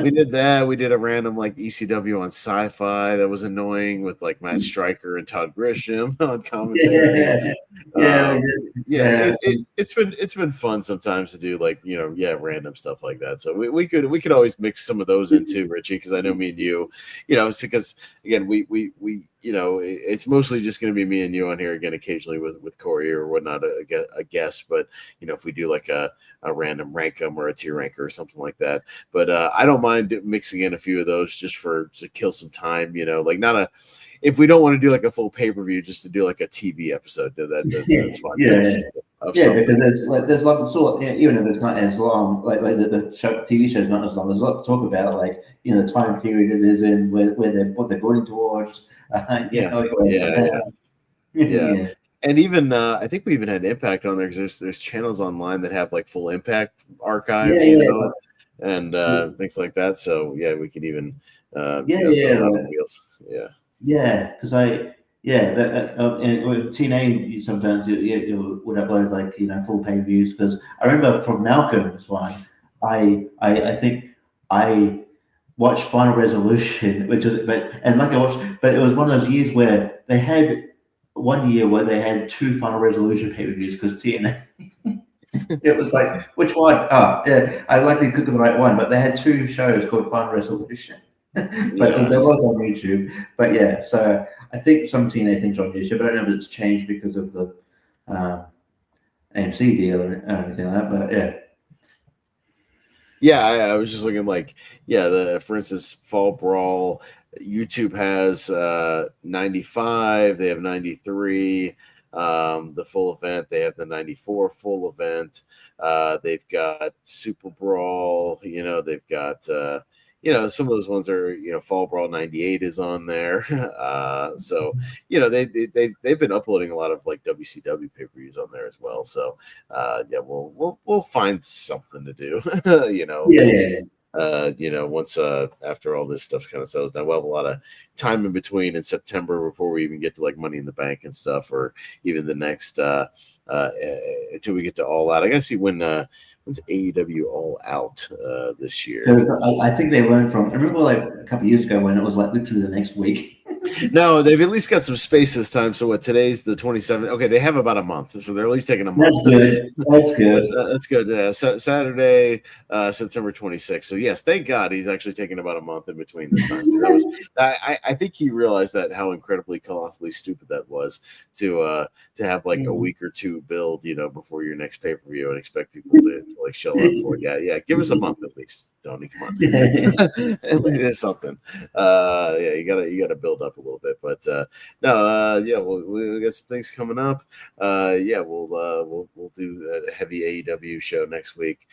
A: We did that. We did a random like ECW on Sci-Fi that was annoying with like Matt Stryker and Todd Grisham on commentary.
B: Yeah, yeah, we
A: Um,
B: did.
A: yeah,
B: Yeah,
A: it's been fun sometimes to do like random stuff like that. So we could always mix some of those in too, Richie, because I know me and you, it's because again we it's mostly just going to be me and you on here again occasionally with Corey or whatnot a guest, but if we do like a random rankum or a tier ranker or something like that. But I don't mind mixing in a few of those just to kill some time. Like not a if we don't want to do like a full pay per view, just to do like a TV episode. That's fine.
B: yeah,
A: Of
B: yeah. Because
A: something.
B: there's like sort yeah, even if it's not as long, like the show, TV show's not as long. There's a lot to talk about, like the time period it is in, where they're what they're building towards.
A: Yeah, yeah,
B: Yeah,
A: yeah, yeah.
B: yeah,
A: And even I think we even had Impact on there because there's channels online that have like full Impact
B: yeah,
A: archives,
B: yeah,
A: and things like that. So yeah, we could even throw that on
B: yeah.
A: wheels. Yeah.
B: Yeah, because and with TNA sometimes you would upload like full pay views because I remember from Malcolm's one, I think I watched Final Resolution, which was but it was one of those years where they had one year where they had two Final Resolution pay per views because TNA. It was like which one? Oh, yeah, I likely took the right one, but they had two shows called Final Resolution. But
A: Yeah.
B: there was on YouTube. But yeah, so I think some TNA things are on YouTube, but I don't know if it's changed because of the uh, AMC deal or anything like that. But yeah,
A: Yeah, I was just looking like, yeah, for instance, Fall Brawl, YouTube has 95, they have 93. The full event, they have the 94 full event. They've got Super Brawl, they've got some of those ones are, Fall Brawl 98 is on there. So, they've been uploading a lot of like WCW pay-per-views on there as well. So yeah, we'll find something to do,
B: yeah, yeah,
A: once after all this stuff kind of settles down, we'll have a lot of time in between in September before we even get to like Money in the Bank and stuff, or even the next until we get to All Out. I gotta see when's AEW All Out this year.
B: I think they learned from. I remember like a couple of years ago when it was like literally the next week.
A: No, they've at least got some space this time. So what? Today's the 27th. Okay, they have about a month, so they're at least taking a month.
B: That's good. That's good.
A: That's good. Saturday, September 26th. So yes, thank God he's actually taking about a month in between this time. I think he realized that how incredibly colossally stupid that was to have like a week or two build, before your next pay per view and expect people to like show up for it. Yeah. Give us a month at least. Tony, come on. At least there's something. You gotta build up a little bit. But we got some things coming up. We'll do a heavy AEW show next week.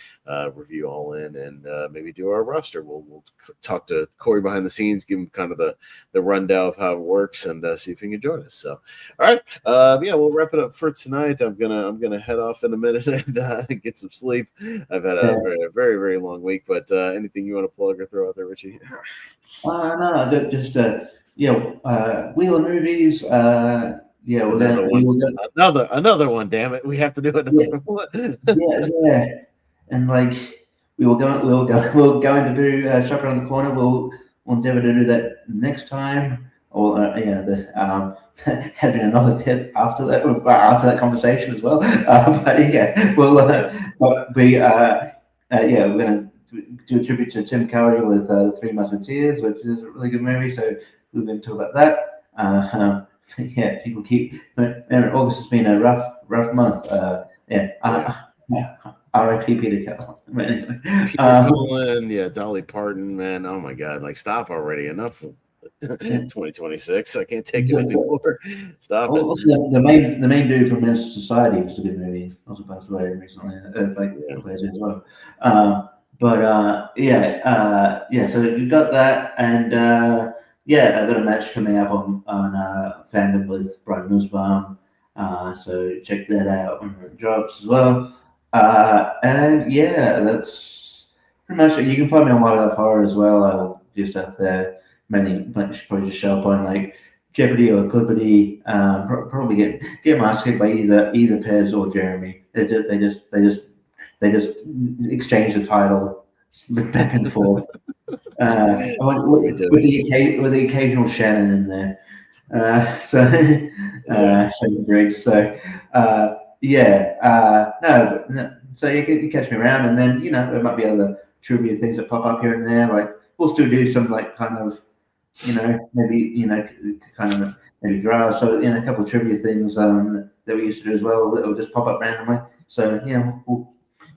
A: Review All In and maybe do our roster. We'll talk to Corey behind the scenes, give him kind of the rundown of how it works, and see if he can join us. So, all right, we'll wrap it up for tonight. I'm gonna head off in a minute and get some sleep. I've had a very, very, very long week, but anything you want to plug or throw out there, Richie?
B: No, just Wheel of Movies.
A: Another one. Damn it, we have to do another one.
B: Yeah. And like we're going to do Shop Around the Corner. We'll endeavor to do that next time. Or had been another death after that conversation as well. We're going to do a tribute to Tim Curry with The Three Musketeers, which is a really good movie. So we're going to talk about that. People keep. August has been a rough month. R.I.P. Peter Cullen.
A: Peter Cullen, Dolly Parton, man. Oh my God! Like, stop already. Enough. 2026. I can't take it anymore. Stop it.
B: Also, the main dude from Men's Society was a good movie. Also passed away recently. As well. So you got that, and I got a match coming up on Fandom with Brian Nussbaum. So check that out when it drops as well. That's pretty much it. You can find me on My Love Horror as well. I'll do stuff there. Mainly, probably just show up on like Jeopardy or Clippity. Probably get masked by either Pez or Jeremy. They just exchange the title back and forth. With the occasional Shannon in there. Shannon Briggs. So you catch me around, and then there might be other trivia things that pop up here and there. Like we'll still do some like kind of maybe draw. So a couple of trivia things that we used to do as well. It'll just pop up randomly. So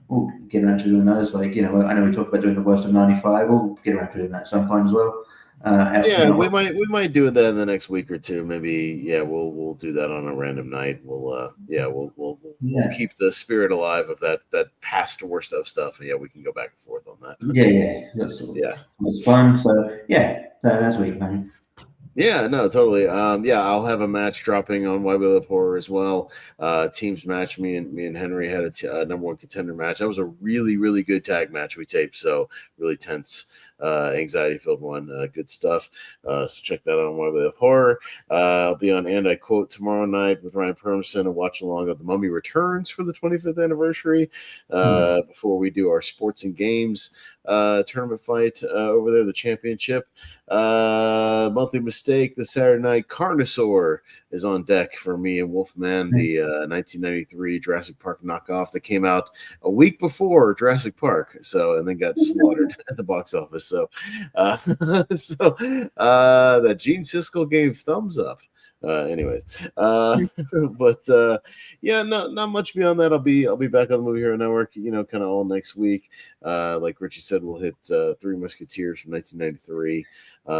B: we'll get around to doing those. Like I know we talked about doing the worst of '95. We'll get around to doing that at some point as well.
A: We might do that in the next week or two. Maybe we'll do that on a random night. We'll keep the spirit alive of that past worst of stuff. And we can go back and forth on that.
B: It's fun. So that's week, man.
A: Yeah, no, totally. I'll have a match dropping on Why We Love Horror as well. Teams match. Me and Henry had a number one contender match. That was a really, really good tag match we taped. So really tense, anxiety-filled one. Good stuff. So check that out on Why We Love Horror. I'll be on And I Quote tomorrow night with Ryan Permson and watch along of The Mummy Returns for the 25th anniversary. Before we do our sports and games tournament fight over there, the championship. Monthly Mistake, the Saturday night Carnosaur is on deck for me and Wolfman, the 1993 Jurassic Park knockoff that came out a week before Jurassic Park, and then got slaughtered at the box office. So that Gene Siskel gave thumbs up. Not much beyond that. I'll be back on the Movie Hero Network, kind of all next week. Like Richie said, we'll hit Three Musketeers from 1993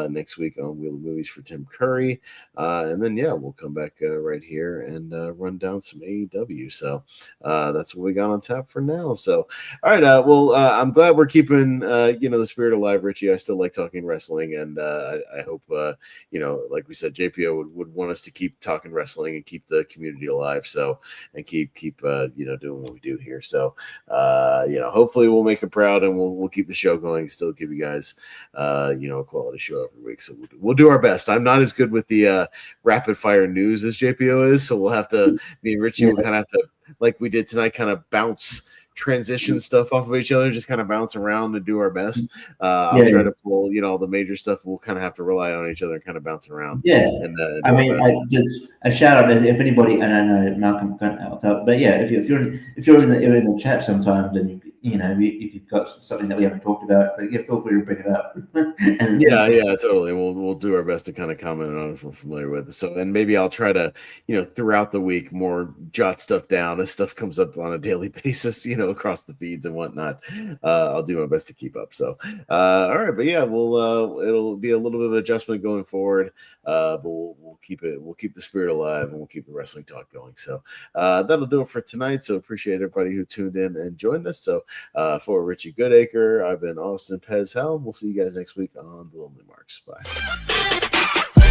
A: next week on Wheel of Movies for Tim Curry. And then, we'll come back right here and run down some AEW. So that's what we got on tap for now. So, all right. I'm glad we're keeping, the spirit alive, Richie. I still like talking wrestling. And I hope, like we said, JPO would want us to keep talking wrestling and keep the community alive. So, and keep doing what we do here. So, hopefully we'll make it proud, and we'll keep the show going. Still give you guys, a quality show every week. So we'll do our best. I'm not as good with the rapid fire news as JPO is, so we'll have to. Me and Richie will kind of have to, like we did tonight, kind of bounce transition stuff off of each other, just kind of bounce around and do our best. I'll try to pull, all the major stuff. We'll kind of have to rely on each other and kind of bounce around.
B: Yeah.
A: And
B: I mean, just a shout out if anybody, and I know Malcolm can't help out, but yeah, if you're in the chat sometimes, and if you've got something that we haven't talked about, feel free to bring it up.
A: Yeah, totally. We'll do our best to kind of comment on it if we're familiar with it. So, and maybe I'll try to, throughout the week, more jot stuff down as stuff comes up on a daily basis, across the feeds and whatnot. I'll do my best to keep up. So, all right, but yeah, it'll be a little bit of adjustment going forward, but we'll keep the spirit alive, and we'll keep the wrestling talk going. So, that'll do it for tonight. So, appreciate everybody who tuned in and joined us. So, for Richie Goodacre, I've been Austin Pez Helm. We'll see you guys next week on The Lonely Marks. Bye.